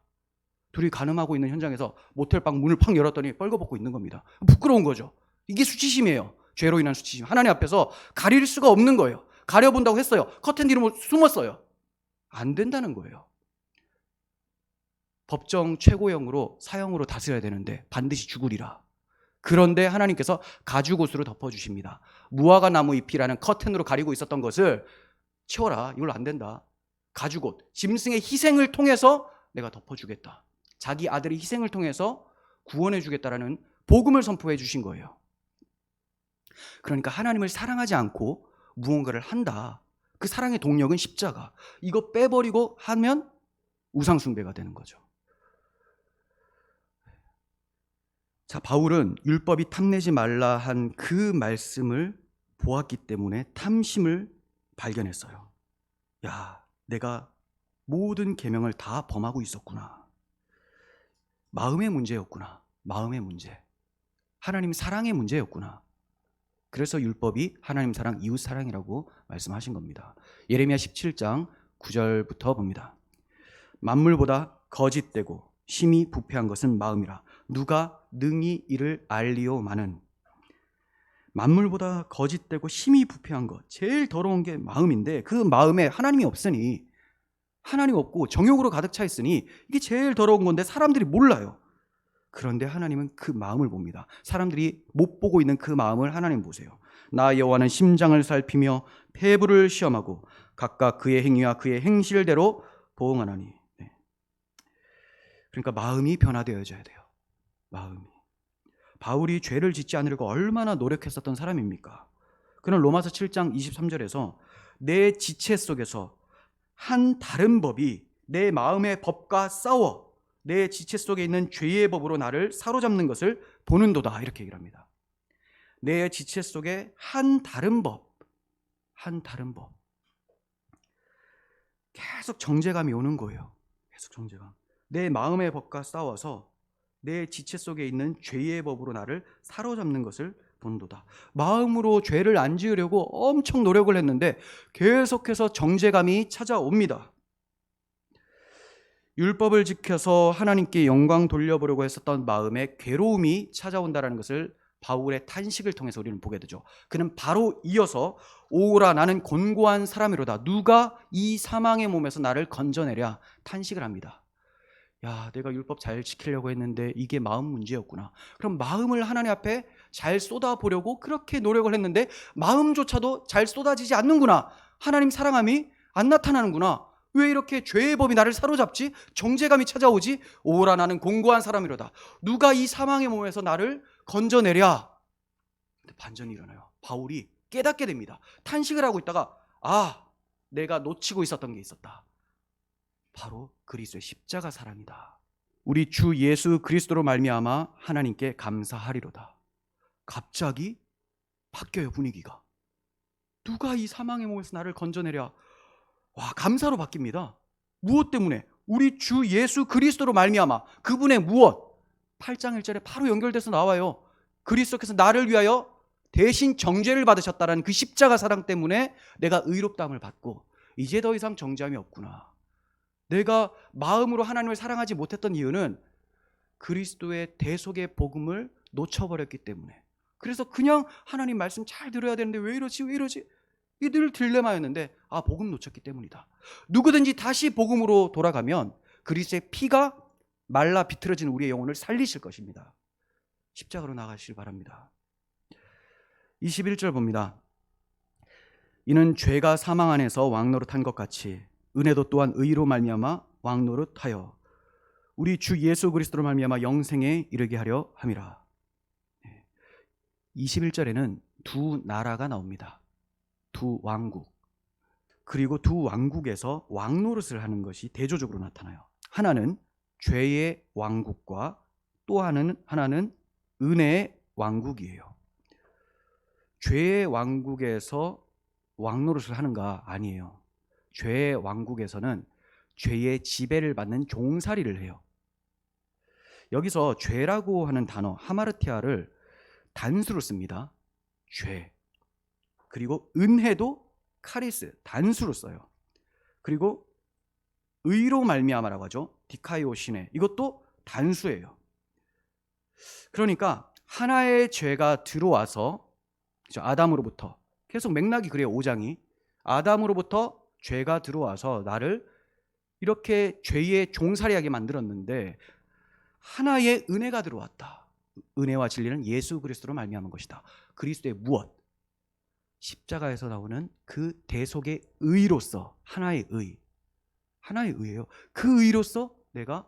둘이 간음하고 있는 현장에서 모텔방 문을 팍 열었더니 벌거벗고 있는 겁니다. 부끄러운 거죠. 이게 수치심이에요. 죄로 인한 수치심. 하나님 앞에서 가릴 수가 없는 거예요. 가려본다고 했어요. 커튼 뒤로 숨었어요. 안 된다는 거예요. 법정 최고형으로 사형으로 다스려야 되는데 반드시 죽으리라. 그런데 하나님께서 가죽옷으로 덮어주십니다. 무화과 나무 잎이라는 커튼으로 가리고 있었던 것을 치워라. 이걸로 안 된다. 가죽옷, 짐승의 희생을 통해서 내가 덮어주겠다. 자기 아들의 희생을 통해서 구원해 주겠다라는 복음을 선포해 주신 거예요. 그러니까 하나님을 사랑하지 않고 무언가를 한다. 그 사랑의 동력은 십자가. 이거 빼버리고 하면 우상숭배가 되는 거죠. 자, 바울은 율법이 탐내지 말라 한 그 말씀을 보았기 때문에 탐심을 발견했어요. 야, 내가 모든 계명을 다 범하고 있었구나. 마음의 문제였구나. 마음의 문제. 하나님 사랑의 문제였구나. 그래서 율법이 하나님 사랑, 이웃 사랑이라고 말씀하신 겁니다. 예레미야 17장 9절부터 봅니다. 만물보다 거짓되고 심히 부패한 것은 마음이라. 누가 능히 이를 알리오마는. 만물보다 거짓되고 심히 부패한 것, 제일 더러운 게 마음인데 그 마음에 하나님이 없으니, 하나님 없고 정욕으로 가득 차 있으니 이게 제일 더러운 건데 사람들이 몰라요. 그런데 하나님은 그 마음을 봅니다. 사람들이 못 보고 있는 그 마음을 하나님 보세요. 나 여호와는 심장을 살피며 폐부를 시험하고 각각 그의 행위와 그의 행실대로 보응하나니. 네. 그러니까 마음이 변화되어져야 돼요. 마음이. 바울이 죄를 짓지 않으려고 얼마나 노력했었던 사람입니까? 그는 로마서 7장 23절에서 내 지체 속에서 한 다른 법이 내 마음의 법과 싸워 내 지체 속에 있는 죄의 법으로 나를 사로잡는 것을 보는도다, 이렇게 얘기를 합니다. 내 지체 속에 한 다른 법, 한 다른 법. 계속 정죄감이 오는 거예요. 계속 정죄감. 내 마음의 법과 싸워서 내 지체 속에 있는 죄의 법으로 나를 사로잡는 것을 본도다. 마음으로 죄를 안 지으려고 엄청 노력을 했는데 계속해서 정죄감이 찾아옵니다. 율법을 지켜서 하나님께 영광 돌려보려고 했었던 마음에 괴로움이 찾아온다는 것을 바울의 탄식을 통해서 우리는 보게 되죠. 그는 바로 이어서 오라 나는 곤고한 사람이로다. 누가 이 사망의 몸에서 나를 건져내랴 탄식을 합니다. 야, 내가 율법 잘 지키려고 했는데 이게 마음 문제였구나. 그럼 마음을 하나님 앞에 잘 쏟아보려고 그렇게 노력을 했는데 마음조차도 잘 쏟아지지 않는구나. 하나님 사랑함이 안 나타나는구나. 왜 이렇게 죄의 법이 나를 사로잡지? 정죄감이 찾아오지? 오라 나는 공고한 사람이로다. 누가 이 사망의 몸에서 나를 건져내랴. 근데 반전이 일어나요. 바울이 깨닫게 됩니다. 탄식을 하고 있다가 내가 놓치고 있었던 게 있었다. 바로 그리스도의 십자가 사랑이다. 우리 주 예수 그리스도로 말미암아 하나님께 감사하리로다. 갑자기 바뀌어요, 분위기가. 누가 이 사망의 몸에서 나를 건져내랴. 와, 감사로 바뀝니다. 무엇 때문에? 우리 주 예수 그리스도로 말미암아. 그분의 무엇? 8장 1절에 바로 연결돼서 나와요. 그리스도께서 나를 위하여 대신 정죄를 받으셨다는 그 십자가 사랑 때문에 내가 의롭다함을 받고 이제 더 이상 정죄함이 없구나. 내가 마음으로 하나님을 사랑하지 못했던 이유는 그리스도의 대속의 복음을 놓쳐버렸기 때문에. 그래서 그냥 하나님 말씀 잘 들어야 되는데 왜 이러지? 이 늘 딜레마였는데 복음 놓쳤기 때문이다. 누구든지 다시 복음으로 돌아가면 그리스도의 피가 말라 비틀어지는 우리의 영혼을 살리실 것입니다. 십자가로 나가시길 바랍니다. 21절 봅니다. 이는 죄가 사망 안에서 왕노릇한 것 같이 은혜도 또한 의로 말미암아 왕노릇하여 우리 주 예수 그리스도로 말미암아 영생에 이르게 하려 함이라. 21절에는 두 나라가 나옵니다. 두 왕국. 그리고 두 왕국에서 왕노릇을 하는 것이 대조적으로 나타나요. 하나는 죄의 왕국과 또 하나는 은혜의 왕국이에요. 죄의 왕국에서 왕노릇을 하는가? 아니에요. 죄의 왕국에서는 죄의 지배를 받는 종살이를 해요. 여기서 죄라고 하는 단어 하마르티아를 단수로 씁니다. 죄. 그리고 은혜도 카리스 단수로 써요. 그리고 의로 말미암아라고 하죠. 디카이오시네. 이것도 단수예요. 그러니까 하나의 죄가 들어와서 아담으로부터 계속 맥락이 그래요. 5장이 아담으로부터 죄가 들어와서 나를 이렇게 죄의 종살이하게 만들었는데 하나의 은혜가 들어왔다. 은혜와 진리는 예수 그리스도로 말미암은 것이다. 그리스도의 무엇? 십자가에서 나오는 그 대속의 의로서 하나의 의예요. 그 의로서 내가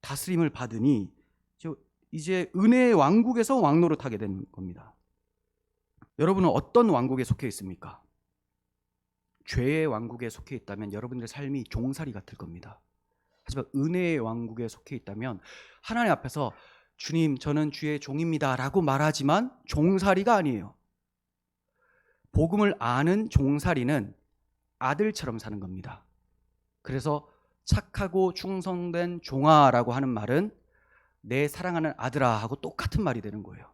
다스림을 받으니 이제 은혜의 왕국에서 왕노릇하게 된 겁니다. 여러분은 어떤 왕국에 속해 있습니까? 죄의 왕국에 속해 있다면 여러분들의 삶이 종살이 같을 겁니다. 하지만 은혜의 왕국에 속해 있다면 하나님 앞에서 주님 저는 주의 종입니다 라고 말하지만 종살이가 아니에요. 복음을 아는 종살이는 아들처럼 사는 겁니다. 그래서 착하고 충성된 종아라고 하는 말은 내 사랑하는 아들아 하고 똑같은 말이 되는 거예요.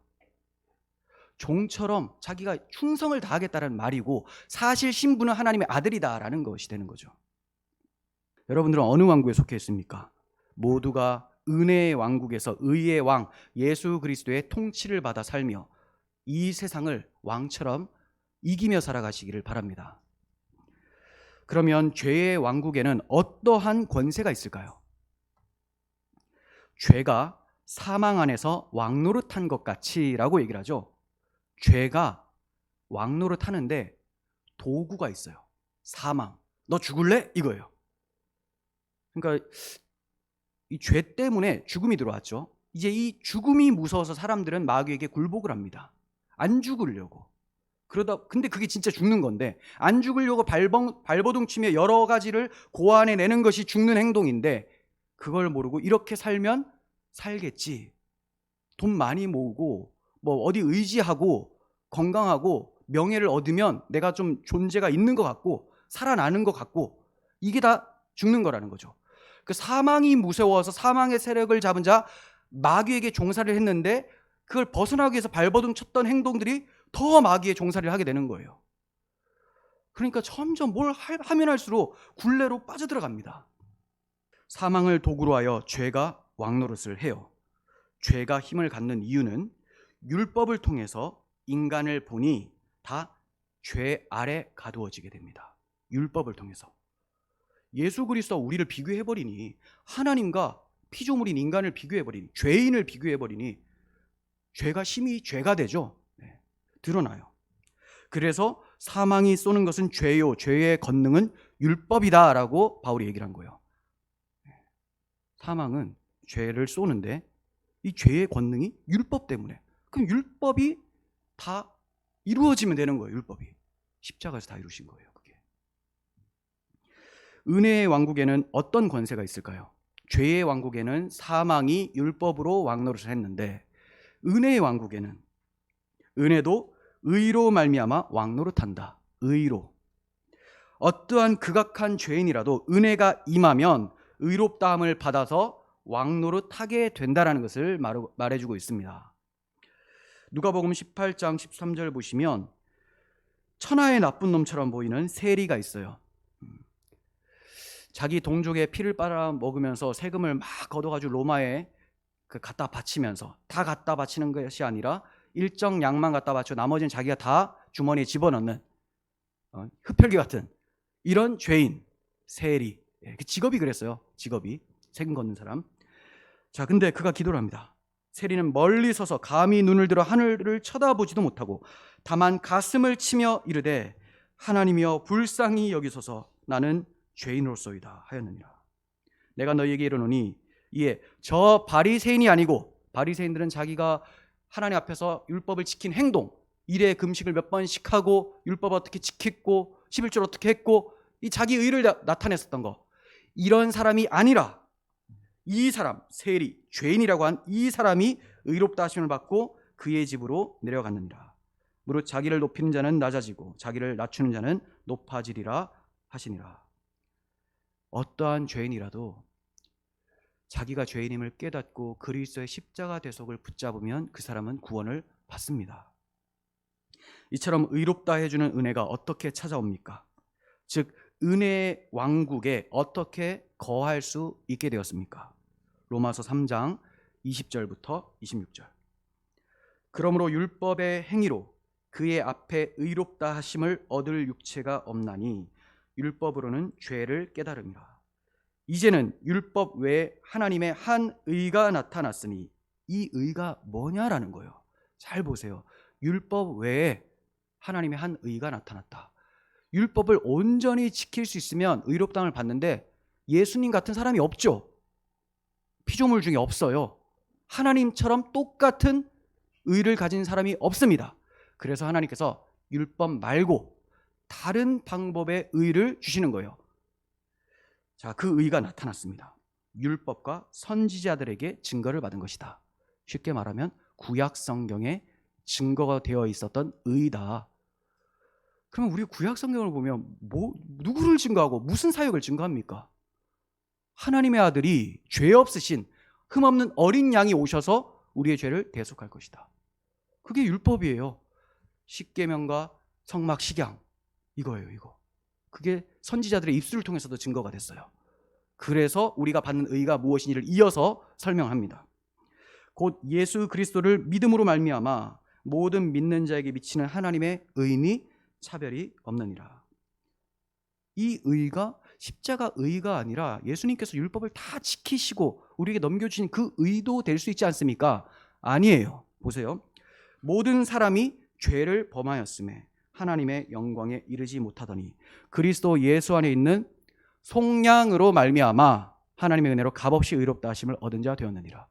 종처럼 자기가 충성을 다하겠다는 말이고 사실 신분은 하나님의 아들이다라는 것이 되는 거죠. 여러분들은 어느 왕국에 속해 있습니까? 모두가 은혜의 왕국에서 의의 왕 예수 그리스도의 통치를 받아 살며 이 세상을 왕처럼 이기며 살아가시기를 바랍니다. 그러면 죄의 왕국에는 어떠한 권세가 있을까요? 죄가 사망 안에서 왕노릇한 것 같이라고 얘기를 하죠. 죄가 왕노릇하는데 도구가 있어요. 사망. 너 죽을래? 이거예요. 그러니까 이 죄 때문에 죽음이 들어왔죠. 이제 이 죽음이 무서워서 사람들은 마귀에게 굴복을 합니다. 안 죽으려고. 근데 그게 진짜 죽는 건데 안 죽으려고 발버둥 치며 여러 가지를 고안해내는 것이 죽는 행동인데 그걸 모르고 이렇게 살면 살겠지. 돈 많이 모으고 뭐 어디 의지하고 건강하고 명예를 얻으면 내가 좀 존재가 있는 것 같고 살아나는 것 같고 이게 다 죽는 거라는 거죠. 그 사망이 무서워서 사망의 세력을 잡은 자 마귀에게 종살이를 했는데 그걸 벗어나기 위해서 발버둥 쳤던 행동들이 더 마귀의 종살이를 하게 되는 거예요. 그러니까 점점 뭘 하면 할수록 굴레로 빠져들어갑니다. 사망을 도구로 하여 죄가 왕노릇을 해요. 죄가 힘을 갖는 이유는 율법을 통해서 인간을 보니 다 죄 아래 가두어지게 됩니다. 율법을 통해서. 예수 그리스도와 우리를 비교해버리니 하나님과 피조물인 인간을 비교해버리니 죄인을 비교해버리니 죄가 심히 죄가 되죠. 네, 드러나요. 그래서 사망이 쏘는 것은 죄요 죄의 권능은 율법이다라고 바울이 얘기를 한 거예요. 사망은 죄를 쏘는데 이 죄의 권능이 율법 때문에. 그럼 율법이 다 이루어지면 되는 거예요. 율법이 십자가에서 다 이루신 거예요. 그게. 은혜의 왕국에는 어떤 권세가 있을까요? 죄의 왕국에는 사망이 율법으로 왕노릇을 했는데 은혜의 왕국에는 은혜도 의로 말미암아 왕노릇한다. 의로. 어떠한 극악한 죄인이라도 은혜가 임하면 의롭다함을 받아서 왕노릇하게 된다라는 것을 말해주고 있습니다. 누가복음 18장 13절 보시면 천하의 나쁜 놈처럼 보이는 세리가 있어요. 자기 동족의 피를 빨아 먹으면서 세금을 막 걷어가지고 로마에 갖다 바치면서 다 갖다 바치는 것이 아니라 일정 양만 갖다 바치고 나머지는 자기가 다 주머니에 집어넣는 흡혈귀 같은 이런 죄인 세리. 그 직업이 그랬어요. 직업이 세금 걷는 사람. 자, 근데 그가 기도를 합니다. 세리는 멀리 서서 감히 눈을 들어 하늘을 쳐다보지도 못하고 다만 가슴을 치며 이르되 하나님이여 불쌍히 여기소서 나는 죄인으로소이다 하였느니라. 내가 너희에게 이르노니 이에 저 바리새인이 아니고, 바리새인들은 자기가 하나님 앞에서 율법을 지킨 행동, 일회 금식을 몇 번씩 하고 율법 어떻게 지켰고 11조 어떻게 했고 이 자기 의를 나타냈었던 거, 이런 사람이 아니라 이 사람, 세리, 죄인이라고 한 이 사람이 의롭다 하심을 받고 그의 집으로 내려갔느니라. 무릇 자기를 높이는 자는 낮아지고 자기를 낮추는 자는 높아지리라 하시니라. 어떠한 죄인이라도 자기가 죄인임을 깨닫고 그리스도의 십자가 대속을 붙잡으면 그 사람은 구원을 받습니다. 이처럼 의롭다 해주는 은혜가 어떻게 찾아옵니까? 즉 은혜의 왕국에 어떻게 거할 수 있게 되었습니까? 로마서 3장 20절부터 26절. 그러므로 율법의 행위로 그의 앞에 의롭다 하심을 얻을 육체가 없나니 율법으로는 죄를 깨달음이라. 이제는 율법 외에 하나님의 한 의가 나타났으니, 이 의가 뭐냐라는 거예요. 잘 보세요. 율법 외에 하나님의 한 의가 나타났다. 율법을 온전히 지킬 수 있으면 의롭다함을 받는데 예수님 같은 사람이 없죠. 피조물 중에 없어요. 하나님처럼 똑같은 의를 가진 사람이 없습니다. 그래서 하나님께서 율법 말고 다른 방법의 의를 주시는 거예요. 자, 그 의가 나타났습니다. 율법과 선지자들에게 증거를 받은 것이다. 쉽게 말하면 구약 성경에 증거가 되어 있었던 의다. 그러면 우리 구약 성경을 보면 누구를 증거하고 무슨 사역을 증거합니까? 하나님의 아들이 죄 없으신 흠없는 어린 양이 오셔서 우리의 죄를 대속할 것이다. 그게 율법이에요. 십계명과 성막 식양, 이거예요, 이거. 그게 선지자들의 입술을 통해서도 증거가 됐어요. 그래서 우리가 받는 의가 무엇인지를 이어서 설명합니다. 곧 예수 그리스도를 믿음으로 말미암아 모든 믿는 자에게 미치는 하나님의 의니 차별이 없느니라. 이 의가 십자가 의가 아니라 예수님께서 율법을 다 지키시고 우리에게 넘겨주신 그 의도 될 수 있지 않습니까? 아니에요. 보세요. 모든 사람이 죄를 범하였음에 하나님의 영광에 이르지 못하더니 그리스도 예수 안에 있는 속량으로 말미암아 하나님의 은혜로 값없이 의롭다 하심을 얻은 자 되었느니라.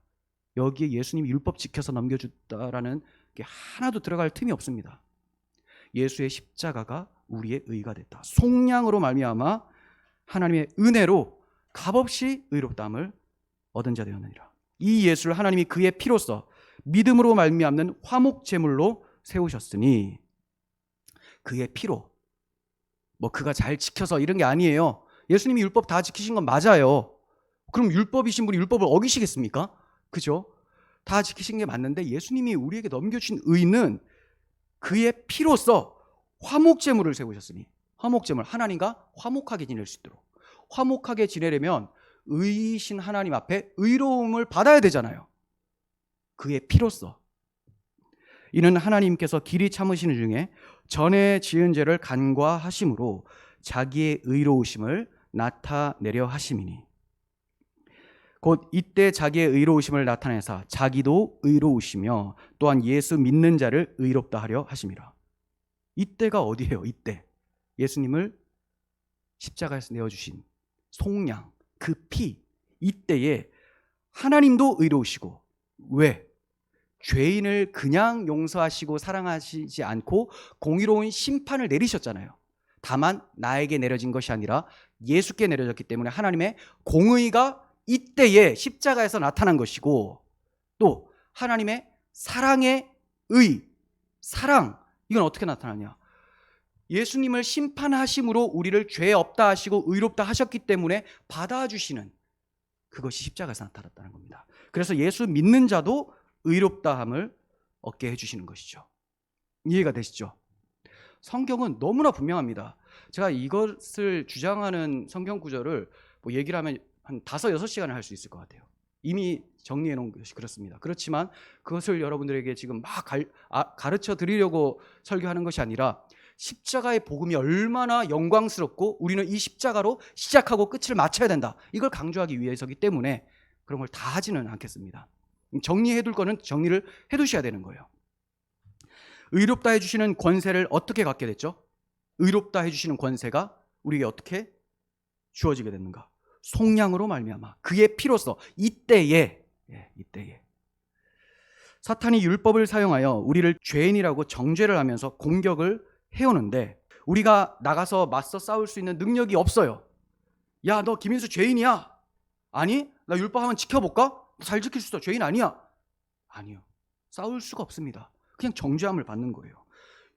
여기에 예수님이 율법 지켜서 넘겨줬다라는 게 하나도 들어갈 틈이 없습니다. 예수의 십자가가 우리의 의가 됐다. 속량으로 말미암아 하나님의 은혜로 값없이 의롭다함을 얻은 자 되었느니라. 이 예수를 하나님이 그의 피로써 믿음으로 말미암는 화목 제물로 세우셨으니, 그의 피로, 그가 잘 지켜서 이런 게 아니에요. 예수님이 율법 다 지키신 건 맞아요. 그럼 율법이신 분이 율법을 어기시겠습니까? 그죠? 다 지키신 게 맞는데 예수님이 우리에게 넘겨주신 의는 그의 피로써 화목제물을 세우셨으니, 화목제물, 하나님과 화목하게 지낼 수 있도록. 화목하게 지내려면 의이신 하나님 앞에 의로움을 받아야 되잖아요. 그의 피로써. 이는 하나님께서 길이 참으시는 중에 전에 지은 죄를 간과하심으로 자기의 의로우심을 나타내려 하심이니, 곧 이때 자기의 의로우심을 나타내사 자기도 의로우시며 또한 예수 믿는 자를 의롭다 하려 하심이라. 이때가 어디예요? 이때 예수님을 십자가에서 내어주신 속량, 그 피, 이때에 하나님도 의로우시고, 왜? 죄인을 그냥 용서하시고 사랑하시지 않고 공의로운 심판을 내리셨잖아요. 다만 나에게 내려진 것이 아니라 예수께 내려졌기 때문에 하나님의 공의가 이때에 십자가에서 나타난 것이고, 또 하나님의 사랑의 의, 사랑, 이건 어떻게 나타나냐? 예수님을 심판하심으로 우리를 죄 없다 하시고 의롭다 하셨기 때문에 받아주시는, 그것이 십자가에서 나타났다는 겁니다. 그래서 예수 믿는 자도 의롭다함을 얻게 해주시는 것이죠. 이해가 되시죠? 성경은 너무나 분명합니다. 제가 이것을 주장하는 성경 구절을 얘기를 하면 한 5-6시간을 할 수 있을 것 같아요. 이미 정리해 놓은 것이 그렇습니다. 그렇지만 그것을 여러분들에게 지금 막 가르쳐 드리려고 설교하는 것이 아니라, 십자가의 복음이 얼마나 영광스럽고 우리는 이 십자가로 시작하고 끝을 맞춰야 된다, 이걸 강조하기 위해서기 때문에 그런 걸 다 하지는 않겠습니다. 정리해둘 거는 정리를 해두셔야 되는 거예요. 의롭다 해주시는 권세를 어떻게 갖게 됐죠? 의롭다 해주시는 권세가 우리에게 어떻게 주어지게 됐는가? 속량으로 말미암아 그의 피로써 이때에 사탄이 율법을 사용하여 우리를 죄인이라고 정죄를 하면서 공격을 해오는데 우리가 나가서 맞서 싸울 수 있는 능력이 없어요. 야, 너 김인수 죄인이야. 아니, 나 율법 한번 지켜볼까? 잘 지킬 수 있어. 죄인 아니야. 아니요. 싸울 수가 없습니다. 그냥 정죄함을 받는 거예요.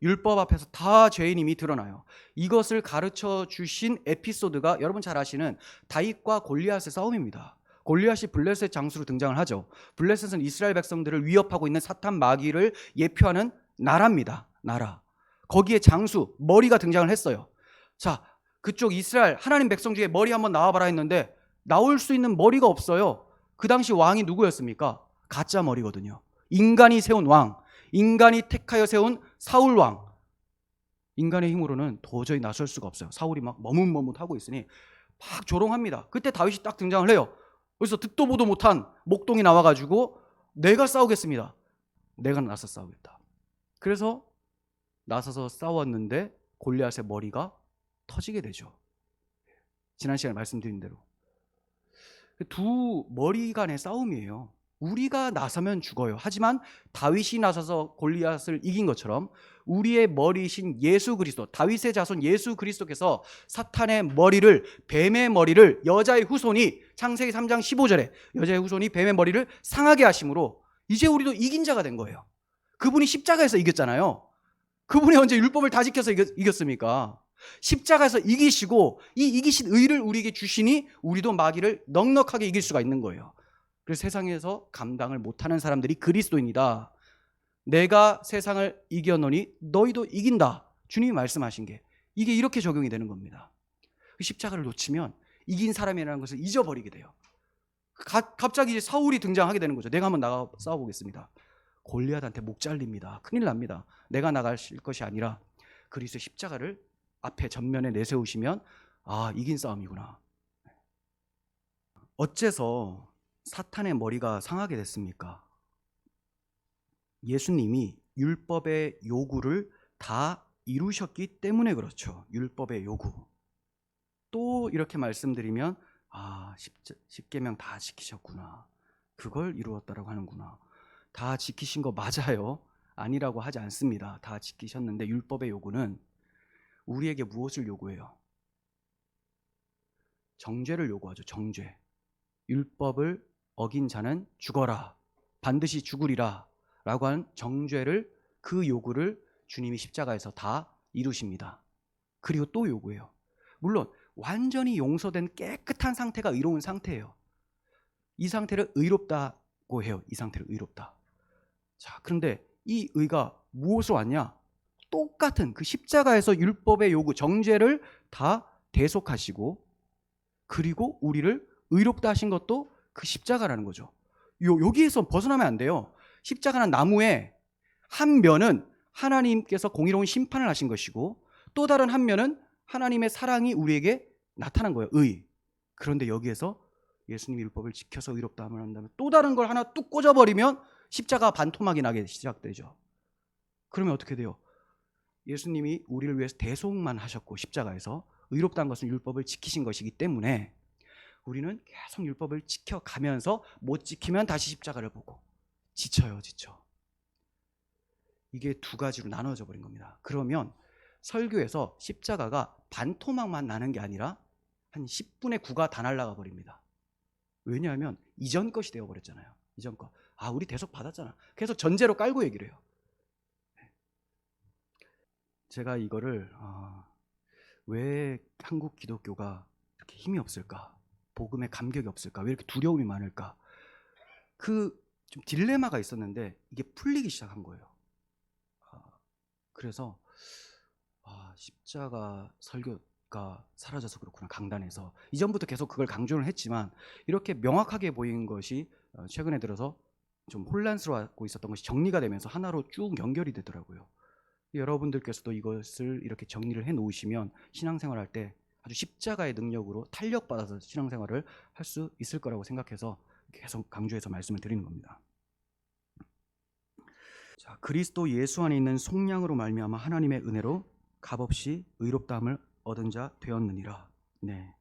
율법 앞에서 다 죄인임이 드러나요. 이것을 가르쳐 주신 에피소드가 여러분 잘 아시는 다윗과 골리앗의 싸움입니다. 골리앗이 블레셋 장수로 등장을 하죠. 블레셋은 이스라엘 백성들을 위협하고 있는 사탄 마귀를 예표하는 나라입니다. 나라. 거기에 장수, 머리가 등장을 했어요. 자, 그쪽 이스라엘 하나님 백성 중에 머리 한번 나와봐라 했는데 나올 수 있는 머리가 없어요. 그 당시 왕이 누구였습니까? 가짜 머리거든요. 인간이 세운 왕, 인간이 택하여 세운 사울 왕. 인간의 힘으로는 도저히 나설 수가 없어요. 사울이 막 머뭇머뭇하고 있으니 막 조롱합니다. 그때 다윗이 딱 등장을 해요. 그래서 듣도 보도 못한 목동이 나와가지고 내가 싸우겠습니다. 내가 나서 싸우겠다. 그래서 나서서 싸웠는데 골리앗의 머리가 터지게 되죠. 지난 시간에 말씀드린 대로 두 머리 간의 싸움이에요. 우리가 나서면 죽어요. 하지만 다윗이 나서서 골리앗을 이긴 것처럼 우리의 머리이신 예수 그리스도, 다윗의 자손 예수 그리스도께서 사탄의 머리를, 뱀의 머리를 여자의 후손이, 창세기 3장 15절에 여자의 후손이 뱀의 머리를 상하게 하심으로 이제 우리도 이긴 자가 된 거예요. 그분이 십자가에서 이겼잖아요. 그분이 언제 율법을 다 지켜서 이겼습니까? 십자가에서 이기시고 이 이기신 의를 우리에게 주시니 우리도 마귀를 넉넉하게 이길 수가 있는 거예요. 그래서 세상에서 감당을 못하는 사람들이 그리스도인이다. 내가 세상을 이겨노니 너희도 이긴다. 주님이 말씀하신 게 이게 이렇게 적용이 되는 겁니다. 십자가를 놓치면 이긴 사람이라는 것을 잊어버리게 돼요. 갑자기 이제 사울이 등장하게 되는 거죠. 내가 한번 나가 싸워보겠습니다. 골리앗한테 목 잘립니다. 큰일 납니다. 내가 나가실 것이 아니라 그리스도의 십자가를 앞에 전면에 내세우시면 아, 이긴 싸움이구나. 어째서 사탄의 머리가 상하게 됐습니까? 예수님이 율법의 요구를 다 이루셨기 때문에 그렇죠. 율법의 요구. 또 이렇게 말씀드리면 아, 십계명 다 지키셨구나. 그걸 이루었다라고 하는구나. 다 지키신 거 맞아요. 아니라고 하지 않습니다. 다 지키셨는데 율법의 요구는 우리에게 무엇을 요구해요? 정죄를 요구하죠. 정죄. 율법을 어긴 자는 죽어라. 반드시 죽으리라. 라고 한 정죄를, 그 요구를 주님이 십자가에서 다 이루십니다. 그리고 또 요구해요. 물론 완전히 용서된 깨끗한 상태가 의로운 상태예요. 이 상태를 의롭다고 해요. 이 상태를 의롭다. 자, 그런데 이 의가 무엇으로 왔냐? 똑같은 그 십자가에서 율법의 요구, 정죄를 다 대속하시고 그리고 우리를 의롭다 하신 것도 그 십자가라는 거죠. 여기에서 벗어나면 안 돼요. 십자가는 나무의 한 면은 하나님께서 공의로운 심판을 하신 것이고 또 다른 한 면은 하나님의 사랑이 우리에게 나타난 거예요. 의. 그런데 여기에서 예수님이 율법을 지켜서 의롭다함을 한다면 또 다른 걸 하나 뚝 꽂아버리면 십자가 반토막이 나게 시작되죠. 그러면 어떻게 돼요? 예수님이 우리를 위해서 대속만 하셨고 십자가에서 의롭다는 것은 율법을 지키신 것이기 때문에 우리는 계속 율법을 지켜가면서 못 지키면 다시 십자가를 보고 지쳐. 이게 두 가지로 나눠져 버린 겁니다. 그러면 설교에서 십자가가 반토막만 나는 게 아니라 한 10분의 9가 다 날아가 버립니다. 왜냐하면 이전 것이 되어버렸잖아요. 이전 것. 아, 우리 대속 받았잖아. 계속 전제로 깔고 얘기를 해요. 제가 이거를 왜 한국 기독교가 이렇게 힘이 없을까? 복음에 감격이 없을까? 왜 이렇게 두려움이 많을까? 그 좀 딜레마가 있었는데 이게 풀리기 시작한 거예요. 그래서 십자가 설교가 사라져서 그렇구나. 강단에서 이전부터 계속 그걸 강조를 했지만 이렇게 명확하게 보인 것이 최근에 들어서 좀 혼란스러워하고 있었던 것이 정리가 되면서 하나로 쭉 연결이 되더라고요. 여러분들께서도 이것을 이렇게 정리를 해 놓으시면 신앙생활할 때 아주 십자가의 능력으로 탄력받아서 신앙생활을 할 수 있을 거라고 생각해서 계속 강조해서 말씀을 드리는 겁니다. 자, 그리스도 예수 안에 있는 속량으로 말미암아 하나님의 은혜로 값없이 의롭다함을 얻은 자 되었느니라. 네.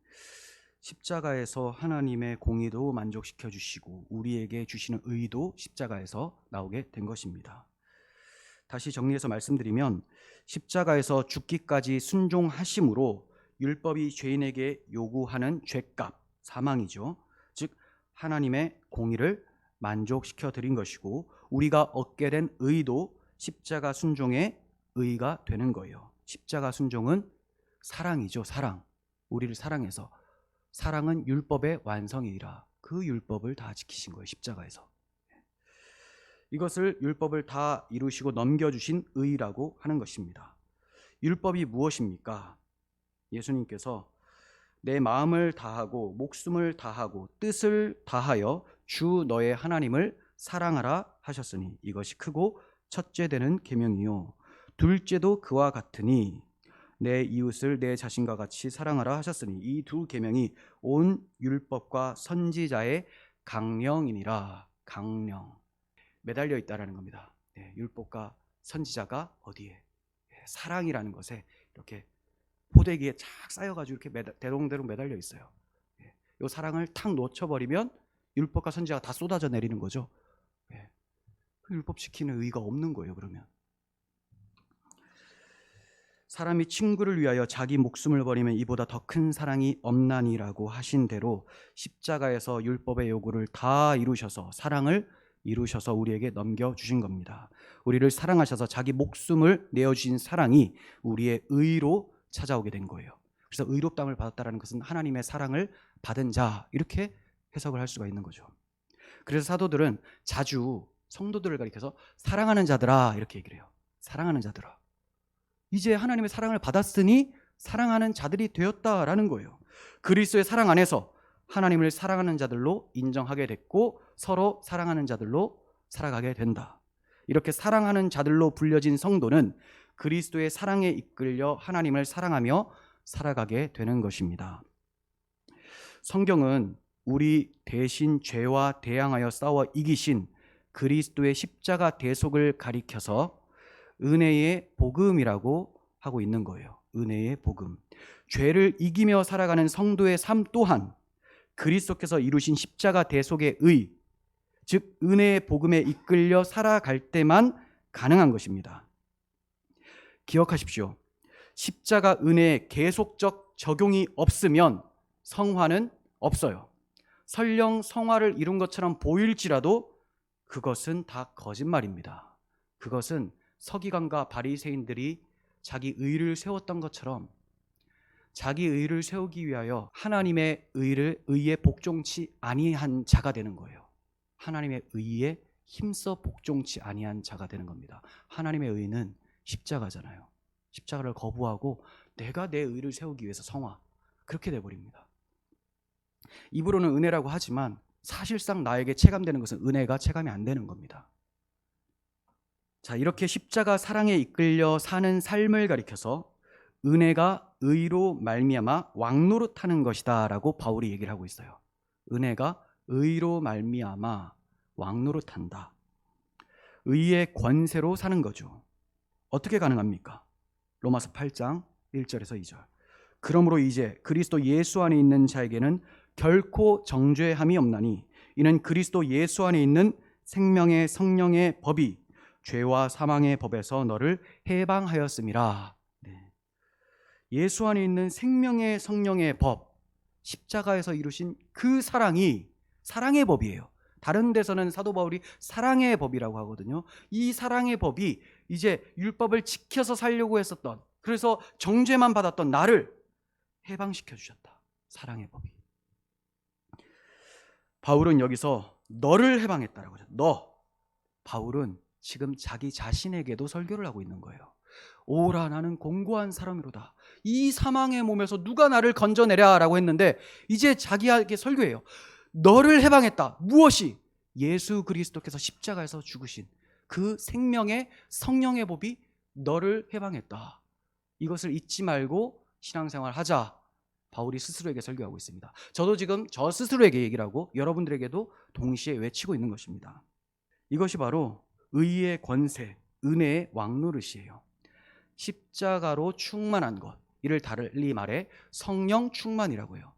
십자가에서 하나님의 공의도 만족시켜 주시고 우리에게 주시는 의도 십자가에서 나오게 된 것입니다. 다시 정리해서 말씀드리면 십자가에서 죽기까지 순종하심으로 율법이 죄인에게 요구하는 죄값, 사망이죠. 즉 하나님의 공의를 만족시켜 드린 것이고 우리가 얻게 된 의도 십자가 순종의 의가 되는 거예요. 십자가 순종은 사랑이죠. 사랑. 우리를 사랑해서 사랑은 율법의 완성이라 그 율법을 다 지키신 거예요. 십자가에서. 이것을 율법을 다 이루시고 넘겨주신 의라고 하는 것입니다. 율법이 무엇입니까? 예수님께서 내 마음을 다하고 목숨을 다하고 뜻을 다하여 주 너의 하나님을 사랑하라 하셨으니 이것이 크고 첫째 되는 계명이요 둘째도 그와 같으니 내 이웃을 내 자신과 같이 사랑하라 하셨으니 이 두 계명이 온 율법과 선지자의 강령이니라. 강령. 매달려 있다라는 겁니다. 율법과 선지자가 어디에? 사랑이라는 것에 이렇게 포대기에 착 쌓여가지고 이렇게 대롱대롱 매달려 있어요. 이 사랑을 탁 놓쳐버리면 율법과 선지자가 다 쏟아져 내리는 거죠. 그 율법 지키는 의의가 없는 거예요. 그러면 사람이 친구를 위하여 자기 목숨을 버리면 이보다 더 큰 사랑이 없나니라고 하신 대로 십자가에서 율법의 요구를 다 이루셔서 사랑을 이루셔서 우리에게 넘겨주신 겁니다. 우리를 사랑하셔서 자기 목숨을 내어주신 사랑이 우리의 의로 찾아오게 된 거예요. 그래서 의롭다함을 받았다는 것은 하나님의 사랑을 받은 자 이렇게 해석을 할 수가 있는 거죠. 그래서 사도들은 자주 성도들을 가리켜서 사랑하는 자들아 이렇게 얘기를 해요. 사랑하는 자들아. 이제 하나님의 사랑을 받았으니 사랑하는 자들이 되었다라는 거예요. 그리스도의 사랑 안에서 하나님을 사랑하는 자들로 인정하게 됐고 서로 사랑하는 자들로 살아가게 된다. 이렇게 사랑하는 자들로 불려진 성도는 그리스도의 사랑에 이끌려 하나님을 사랑하며 살아가게 되는 것입니다. 성경은 우리 대신 죄와 대항하여 싸워 이기신 그리스도의 십자가 대속을 가리켜서 은혜의 복음이라고 하고 있는 거예요. 은혜의 복음. 죄를 이기며 살아가는 성도의 삶 또한 그리스도께서 이루신 십자가 대속의 의, 즉 은혜의 복음에 이끌려 살아갈 때만 가능한 것입니다. 기억하십시오. 십자가 은혜의 계속적 적용이 없으면 성화는 없어요. 설령 성화를 이룬 것처럼 보일지라도 그것은 다 거짓말입니다. 그것은 서기관과 바리새인들이 자기 의를 세웠던 것처럼 자기 의를 세우기 위하여 하나님의 의에 복종치 아니한 자가 되는 거예요. 하나님의 의에 힘써 복종치 아니한 자가 되는 겁니다. 하나님의 의는 십자가잖아요. 십자가를 거부하고 내가 내 의를 세우기 위해서 성화, 그렇게 돼버립니다. 입으로는 은혜라고 하지만 사실상 나에게 체감되는 것은 은혜가 체감이 안 되는 겁니다. 자, 이렇게 십자가 사랑에 이끌려 사는 삶을 가리켜서 은혜가 의로 말미암아 왕노릇하는 것이다 라고 바울이 얘기를 하고 있어요. 은혜가 의로 말미암아 왕노릇한다. 의의 권세로 사는 거죠. 어떻게 가능합니까? 로마서 8장 1절에서 2절. 그러므로 이제 그리스도 예수 안에 있는 자에게는 결코 정죄함이 없나니 이는 그리스도 예수 안에 있는 생명의 성령의 법이 죄와 사망의 법에서 너를 해방하였음이라. 예수 안에 있는 생명의 성령의 법, 십자가에서 이루신 그 사랑이 사랑의 법이에요. 다른 데서는 사도 바울이 사랑의 법이라고 하거든요. 이 사랑의 법이 이제 율법을 지켜서 살려고 했었던, 그래서 정죄만 받았던 나를 해방시켜 주셨다. 사랑의 법이. 바울은 여기서 너를 해방했다라고 하죠. 너. 바울은 지금 자기 자신에게도 설교를 하고 있는 거예요. 오라 나는 공고한 사람이로다. 이 사망의 몸에서 누가 나를 건져내랴라고 했는데 이제 자기에게 설교해요. 너를 해방했다. 무엇이? 예수 그리스도께서 십자가에서 죽으신 그 생명의 성령의 법이 너를 해방했다. 이것을 잊지 말고 신앙생활 하자. 바울이 스스로에게 설교하고 있습니다. 저도 지금 저 스스로에게 얘기를 하고 여러분들에게도 동시에 외치고 있는 것입니다. 이것이 바로 의의 권세, 은혜의 왕노릇이에요. 십자가로 충만한 것, 이를 달리 말해 성령 충만이라고 해요.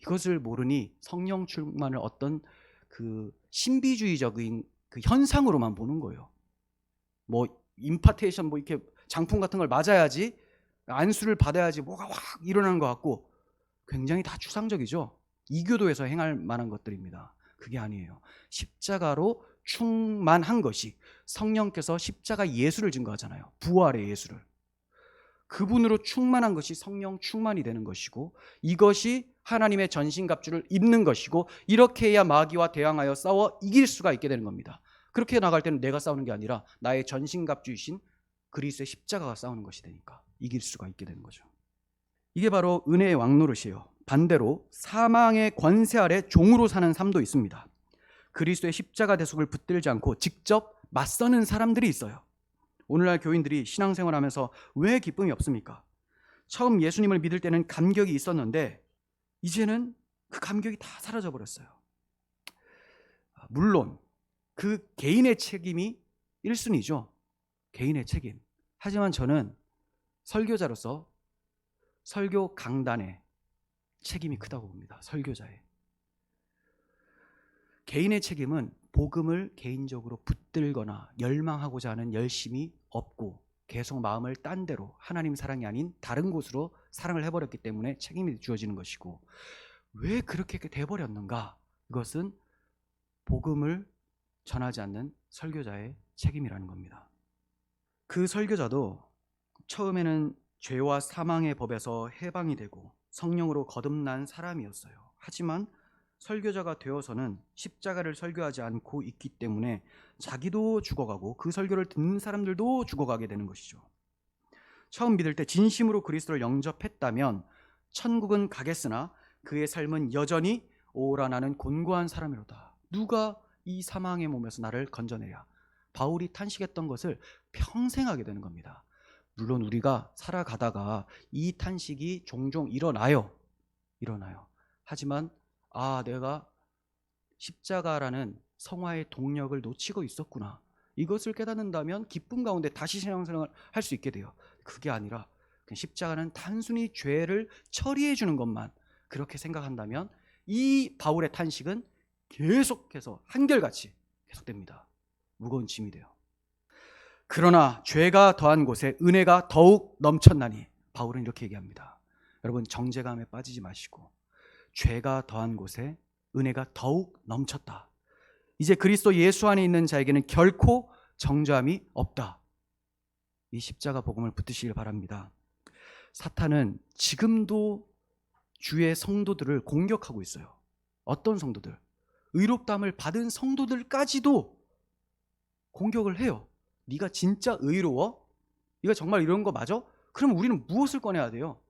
이것을 모르니 성령 충만을 어떤 그 신비주의적인 그 현상으로만 보는 거예요. 뭐 임파테이션 뭐 이렇게 장풍 같은 걸 맞아야지, 안수를 받아야지 뭐가 확 일어나는 것 같고, 굉장히 다 추상적이죠. 이교도에서 행할 만한 것들입니다. 그게 아니에요. 십자가로 충만한 것이, 성령께서 십자가 예수를 증거하잖아요. 부활의 예수를. 그분으로 충만한 것이 성령 충만이 되는 것이고, 이것이 하나님의 전신갑주를 입는 것이고, 이렇게 해야 마귀와 대항하여 싸워 이길 수가 있게 되는 겁니다. 그렇게 나갈 때는 내가 싸우는 게 아니라 나의 전신갑주이신 그리스도의 십자가가 싸우는 것이 되니까 이길 수가 있게 되는 거죠. 이게 바로 은혜의 왕노릇이에요. 반대로 사망의 권세 아래 종으로 사는 삶도 있습니다. 그리스도의 십자가 대속을 붙들지 않고 직접 맞서는 사람들이 있어요. 오늘날 교인들이 신앙생활하면서 왜 기쁨이 없습니까? 처음 예수님을 믿을 때는 감격이 있었는데 이제는 그 감격이 다 사라져버렸어요. 물론 그 개인의 책임이 1순위죠. 개인의 책임. 하지만 저는 설교자로서 설교 강단의 책임이 크다고 봅니다. 설교자의. 개인의 책임은 복음을 개인적으로 붙들거나 열망하고자 하는 열심이 없고 계속 마음을 딴 데로, 하나님 사랑이 아닌 다른 곳으로 사랑을 해버렸기 때문에 책임이 주어지는 것이고, 왜 그렇게 돼버렸는가? 이것은 복음을 전하지 않는 설교자의 책임이라는 겁니다. 그 설교자도 처음에는 죄와 사망의 법에서 해방이 되고 성령으로 거듭난 사람이었어요. 하지만 설교자가 되어서는 십자가를 설교하지 않고 있기 때문에 자기도 죽어가고 그 설교를 듣는 사람들도 죽어가게 되는 것이죠. 처음 믿을 때 진심으로 그리스도를 영접했다면 천국은 가겠으나 그의 삶은 여전히 오라 나는 곤고한 사람이로다. 누가 이 사망의 몸에서 나를 건져내랴. 바울이 탄식했던 것을 평생 하게 되는 겁니다. 물론 우리가 살아가다가 이 탄식이 종종 일어나요. 하지만 내가 십자가라는 성화의 동력을 놓치고 있었구나. 이것을 깨닫는다면 기쁨 가운데 다시 신앙생활을 할 수 있게 돼요. 그게 아니라 십자가는 단순히 죄를 처리해 주는 것만 그렇게 생각한다면 이 바울의 탄식은 계속해서 한결같이 계속됩니다. 무거운 짐이 돼요. 그러나 죄가 더한 곳에 은혜가 더욱 넘쳤나니, 바울은 이렇게 얘기합니다. 여러분, 정죄감에 빠지지 마시고 죄가 더한 곳에 은혜가 더욱 넘쳤다. 이제 그리스도 예수 안에 있는 자에게는 결코 정죄함이 없다. 이 십자가 복음을 붙드시길 바랍니다. 사탄은 지금도 주의 성도들을 공격하고 있어요. 어떤 성도들? 의롭다함을 받은 성도들까지도 공격을 해요. 네가 진짜 의로워? 네가 정말 이런 거 맞아? 그럼 우리는 무엇을 꺼내야 돼요?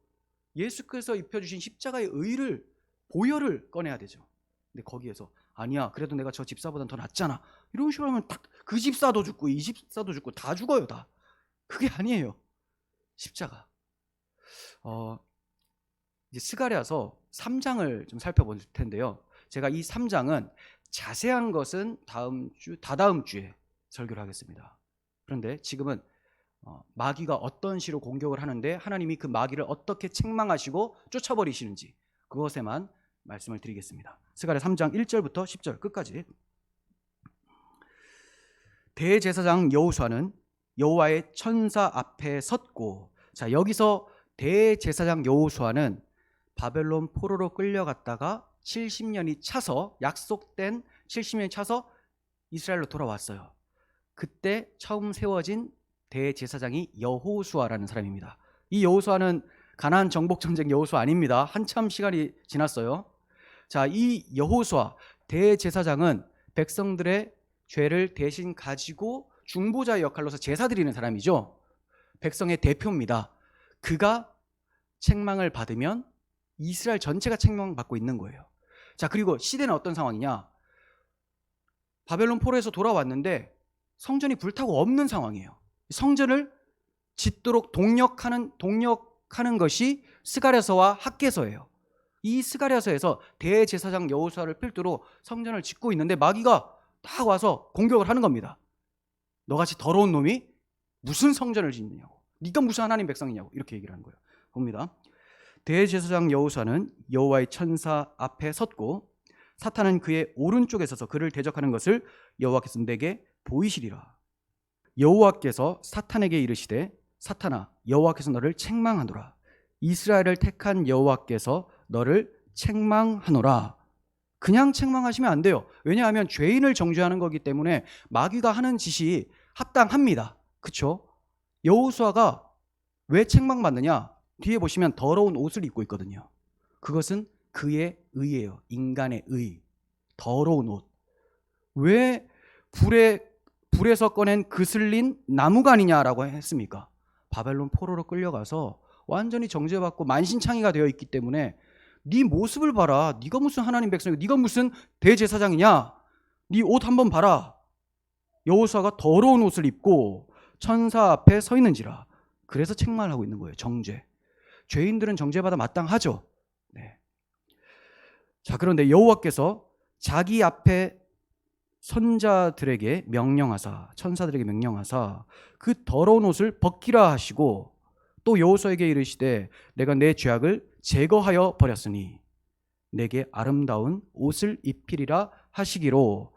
예수께서 입혀주신 십자가의 의를, 보혈을 꺼내야 되죠. 근데 거기에서 아니야, 그래도 내가 저 집사보단 더 낫잖아, 이런 식으로 하면 딱 그 집사도 죽고 이 집사도 죽고 다 죽어요. 다. 그게 아니에요. 십자가. 이제 스가랴서 3장을 좀 살펴볼 텐데요. 제가 이 3장은 자세한 것은 다다음 주에 설교를 하겠습니다. 그런데 지금은 마귀가 어떤 시로 공격을 하는데 하나님이 그 마귀를 어떻게 책망하시고 쫓아버리시는지 그것에만 말씀을 드리겠습니다. 스가랴 3장 1절부터 10절 끝까지. 대제사장 여호수아는 여호와의 천사 앞에 섰고, 자, 여기서 대제사장 여호수아는 바벨론 포로로 끌려갔다가 70년이 차서, 약속된 70년이 차서 이스라엘로 돌아왔어요. 그때 처음 세워진 대제사장이 여호수아라는 사람입니다. 이 여호수아는 가나안 정복 전쟁 여호수아 아닙니다. 한참 시간이 지났어요. 자, 이 여호수아 대제사장은 백성들의 죄를 대신 가지고 중보자의 역할로서 제사 드리는 사람이죠. 백성의 대표입니다. 그가 책망을 받으면 이스라엘 전체가 책망받고 있는 거예요. 자, 그리고 시대는 어떤 상황이냐? 바벨론 포로에서 돌아왔는데 성전이 불타고 없는 상황이에요. 성전을 짓도록 동력하는 것이 스가랴서와 학개서예요. 이 스가랴서에서 대제사장 여호수아를 필두로 성전을 짓고 있는데 마귀가 딱 와서 공격을 하는 겁니다. 너같이 더러운 놈이 무슨 성전을 짓느냐고, 네가 무슨 하나님 백성이냐고, 이렇게 얘기를 하는 거예요. 봅니다. 대제사장 여호수아는 여호와의 천사 앞에 섰고 사탄은 그의 오른쪽에 서서 그를 대적하는 것을 여호와께서 내게 보이시리라. 여호와께서 사탄에게 이르시되 사탄아 여호와께서 너를 책망하노라. 이스라엘을 택한 여호와께서 너를 책망하노라. 그냥 책망하시면 안 돼요. 왜냐하면 죄인을 정죄하는 거기 때문에 마귀가 하는 짓이 합당합니다. 그렇죠? 여호수아가 왜 책망받느냐? 뒤에 보시면 더러운 옷을 입고 있거든요. 그것은 그의 의예요. 인간의 의. 더러운 옷. 왜 불에서 꺼낸 그슬린 나무관이냐라고 했습니까? 바벨론 포로로 끌려가서 완전히 정죄받고 만신창이가 되어 있기 때문에 네 모습을 봐라. 네가 무슨 하나님 백성이고 네가 무슨 대제사장이냐? 네 옷 한번 봐라. 여호수아가 더러운 옷을 입고 천사 앞에 서 있는지라. 그래서 책망을 하고 있는 거예요. 정죄. 죄인들은 정죄받아 마땅하죠. 네. 자, 그런데 여호와께서 자기 앞에 선자들에게 명령하사, 천사들에게 명령하사 그 더러운 옷을 벗기라 하시고 또 여호수아에게 이르시되 내가 내 죄악을 제거하여 버렸으니 내게 아름다운 옷을 입히리라 하시기로.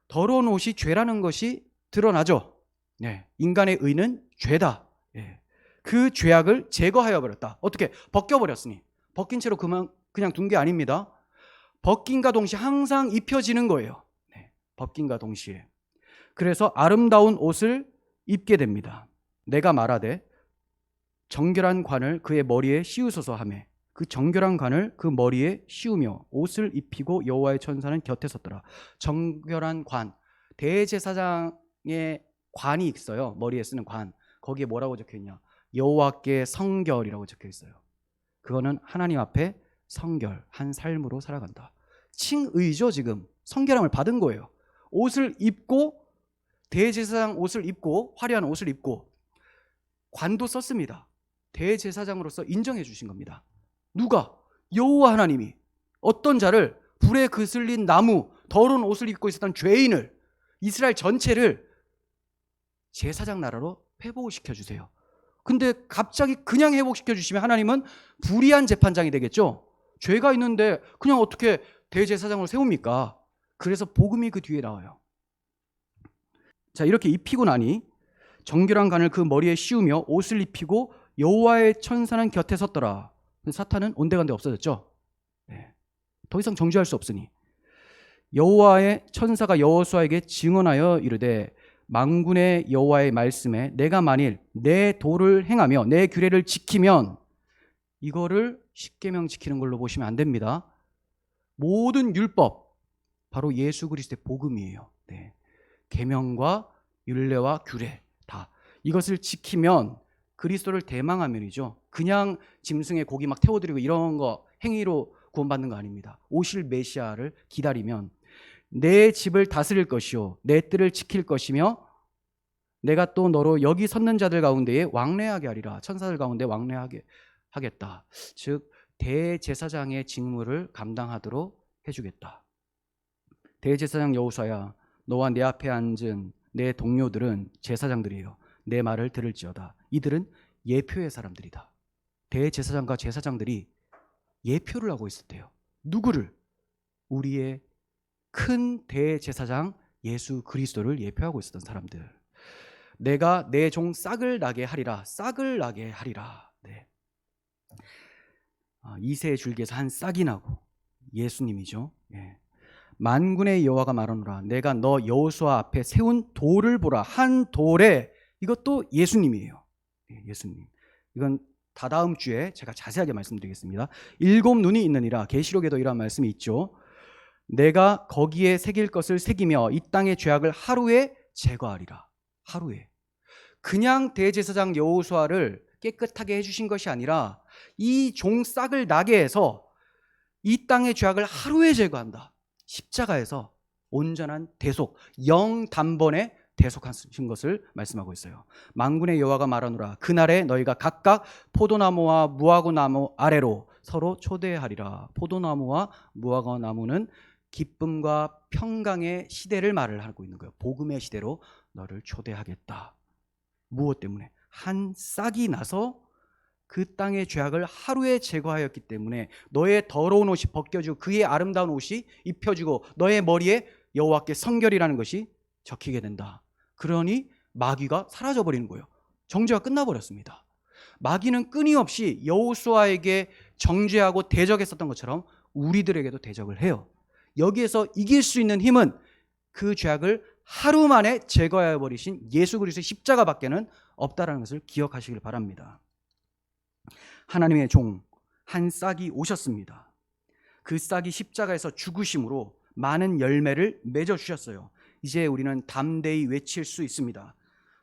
더러운 옷이 죄라는 것이 드러나죠. 네. 인간의 의는 죄다. 네. 그 죄악을 제거하여 버렸다. 어떻게? 벗겨버렸으니. 벗긴 채로 그냥 둔 게 아닙니다. 벗긴과 동시에 항상 입혀지는 거예요. 네. 벗긴과 동시에. 그래서 아름다운 옷을 입게 됩니다. 내가 말하되 정결한 관을 그의 머리에 씌우소서 하매 그 정결한 관을 그 머리에 씌우며 옷을 입히고 여호와의 천사는 곁에 섰더라. 정결한 관, 대제사장의 관이 있어요. 머리에 쓰는 관. 거기에 뭐라고 적혀있냐? 여호와께 성결이라고 적혀있어요. 그거는 하나님 앞에 성결한 삶으로 살아간다. 칭의죠. 지금 성결함을 받은 거예요. 옷을 입고, 대제사장 옷을 입고, 화려한 옷을 입고 관도 썼습니다. 대제사장으로서 인정해 주신 겁니다. 누가? 여호와 하나님이 어떤 자를, 불에 그슬린 나무, 더러운 옷을 입고 있었던 죄인을, 이스라엘 전체를 제사장 나라로 회복을 시켜주세요. 근데 갑자기 그냥 회복시켜 주시면 하나님은 불의한 재판장이 되겠죠. 죄가 있는데 그냥 어떻게 대제사장을 세웁니까? 그래서 복음이 그 뒤에 나와요. 자, 이렇게 입히고 나니 정결한 관을 그 머리에 씌우며 옷을 입히고 여호와의 천사는 곁에 섰더라. 사탄은 온데간데 없어졌죠. 네. 더 이상 정죄할 수 없으니 여호와의 천사가 여호수아에게 증언하여 이르되 만군의 여호와의 말씀에 내가 만일 내 도를 행하며 내 규례를 지키면, 이거를 십계명 지키는 걸로 보시면 안 됩니다. 모든 율법, 바로 예수 그리스도의 복음이에요. 네. 계명과 율례와 규례 다 이것을 지키면 그리스도를 대망하면이죠. 그냥 짐승의 고기 막 태워드리고 이런 거 행위로 구원받는 거 아닙니다. 오실 메시아를 기다리면 내 집을 다스릴 것이요 내 뜰을 지킬 것이며 내가 또 너로 여기 섰는 자들 가운데에 왕래하게 하리라. 천사들 가운데 왕래하게 하겠다. 즉 대제사장의 직무를 감당하도록 해주겠다. 대제사장 여호수아야, 너와 내 앞에 앉은 내 동료들은 제사장들이에요. 내 말을 들을지어다. 이들은 예표의 사람들이다. 대제사장과 제사장들이 예표를 하고 있었대요. 누구를? 우리의 큰 대제사장 예수 그리스도를 예표하고 있었던 사람들. 내가 내 종 싹을 나게 하리라. 싹을 나게 하리라. 네. 이새의 줄기에서 한 싹이 나고, 예수님이죠. 네. 만군의 여호와가 말하노라. 내가 너 여호수아 앞에 세운 돌을 보라. 한 돌에, 이것도 예수님이에요. 네, 예수님. 이건 다다음 주에 제가 자세하게 말씀드리겠습니다. 7 눈이 있느니라. 계시록에도 이런 말씀이 있죠. 내가 거기에 새길 것을 새기며 이 땅의 죄악을 하루에 제거하리라. 하루에. 그냥 대제사장 여호수아를 깨끗하게 해주신 것이 아니라 이 종 싹을 나게 해서 이 땅의 죄악을 하루에 제거한다. 십자가에서 온전한 대속, 영단번에 대속하신 것을 말씀하고 있어요. 만군의 여호와가 말하노라. 그날에 너희가 각각 포도나무와 무화과나무 아래로 서로 초대하리라. 포도나무와 무화과나무는 기쁨과 평강의 시대를 말을 하고 있는 거예요. 복음의 시대로 너를 초대하겠다. 무엇 때문에? 한 싹이 나서 그 땅의 죄악을 하루에 제거하였기 때문에 너의 더러운 옷이 벗겨지고 그의 아름다운 옷이 입혀지고 너의 머리에 여호와께 성결이라는 것이 적히게 된다. 그러니 마귀가 사라져버리는 거예요. 정죄가 끝나버렸습니다. 마귀는 끊임없이 여호수아에게 정죄하고 대적했었던 것처럼 우리들에게도 대적을 해요. 여기에서 이길 수 있는 힘은 그 죄악을 하루 만에 제거해 버리신 예수 그리스도의 십자가밖에는 없다라는 것을 기억하시길 바랍니다. 하나님의 종 한 싹이 오셨습니다. 그 싹이 십자가에서 죽으심으로 많은 열매를 맺어 주셨어요. 이제 우리는 담대히 외칠 수 있습니다.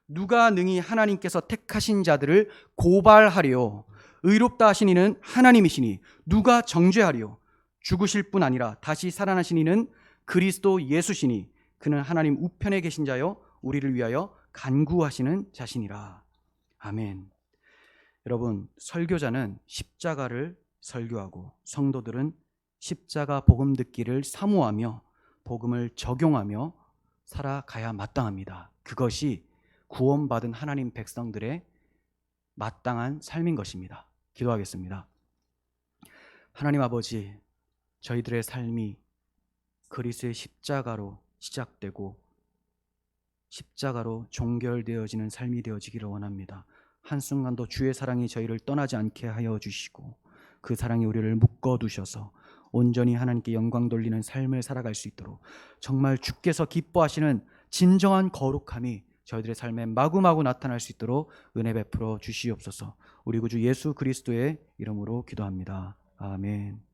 누가 능히 하나님께서 택하신 자들을 고발하리요? 의롭다 하신 이는 하나님이시니 누가 정죄하리요? 죽으실 뿐 아니라 다시 살아나신 이는 그리스도 예수시니 그는 하나님 우편에 계신 자요 우리를 위하여 간구하시는 자시니라. 아멘. 여러분, 설교자는 십자가를 설교하고 성도들은 십자가 복음 듣기를 사모하며 복음을 적용하며 살아가야 마땅합니다. 그것이 구원받은 하나님 백성들의 마땅한 삶인 것입니다. 기도하겠습니다. 하나님 아버지, 저희들의 삶이 그리스도의 십자가로 시작되고 십자가로 종결되어지는 삶이 되어지기를 원합니다. 한순간도 주의 사랑이 저희를 떠나지 않게 하여 주시고 그 사랑이 우리를 묶어두셔서 온전히 하나님께 영광 돌리는 삶을 살아갈 수 있도록 정말 주께서 기뻐하시는 진정한 거룩함이 저희들의 삶에 마구마구 나타날 수 있도록 은혜 베풀어 주시옵소서. 우리 구주 예수 그리스도의 이름으로 기도합니다. 아멘.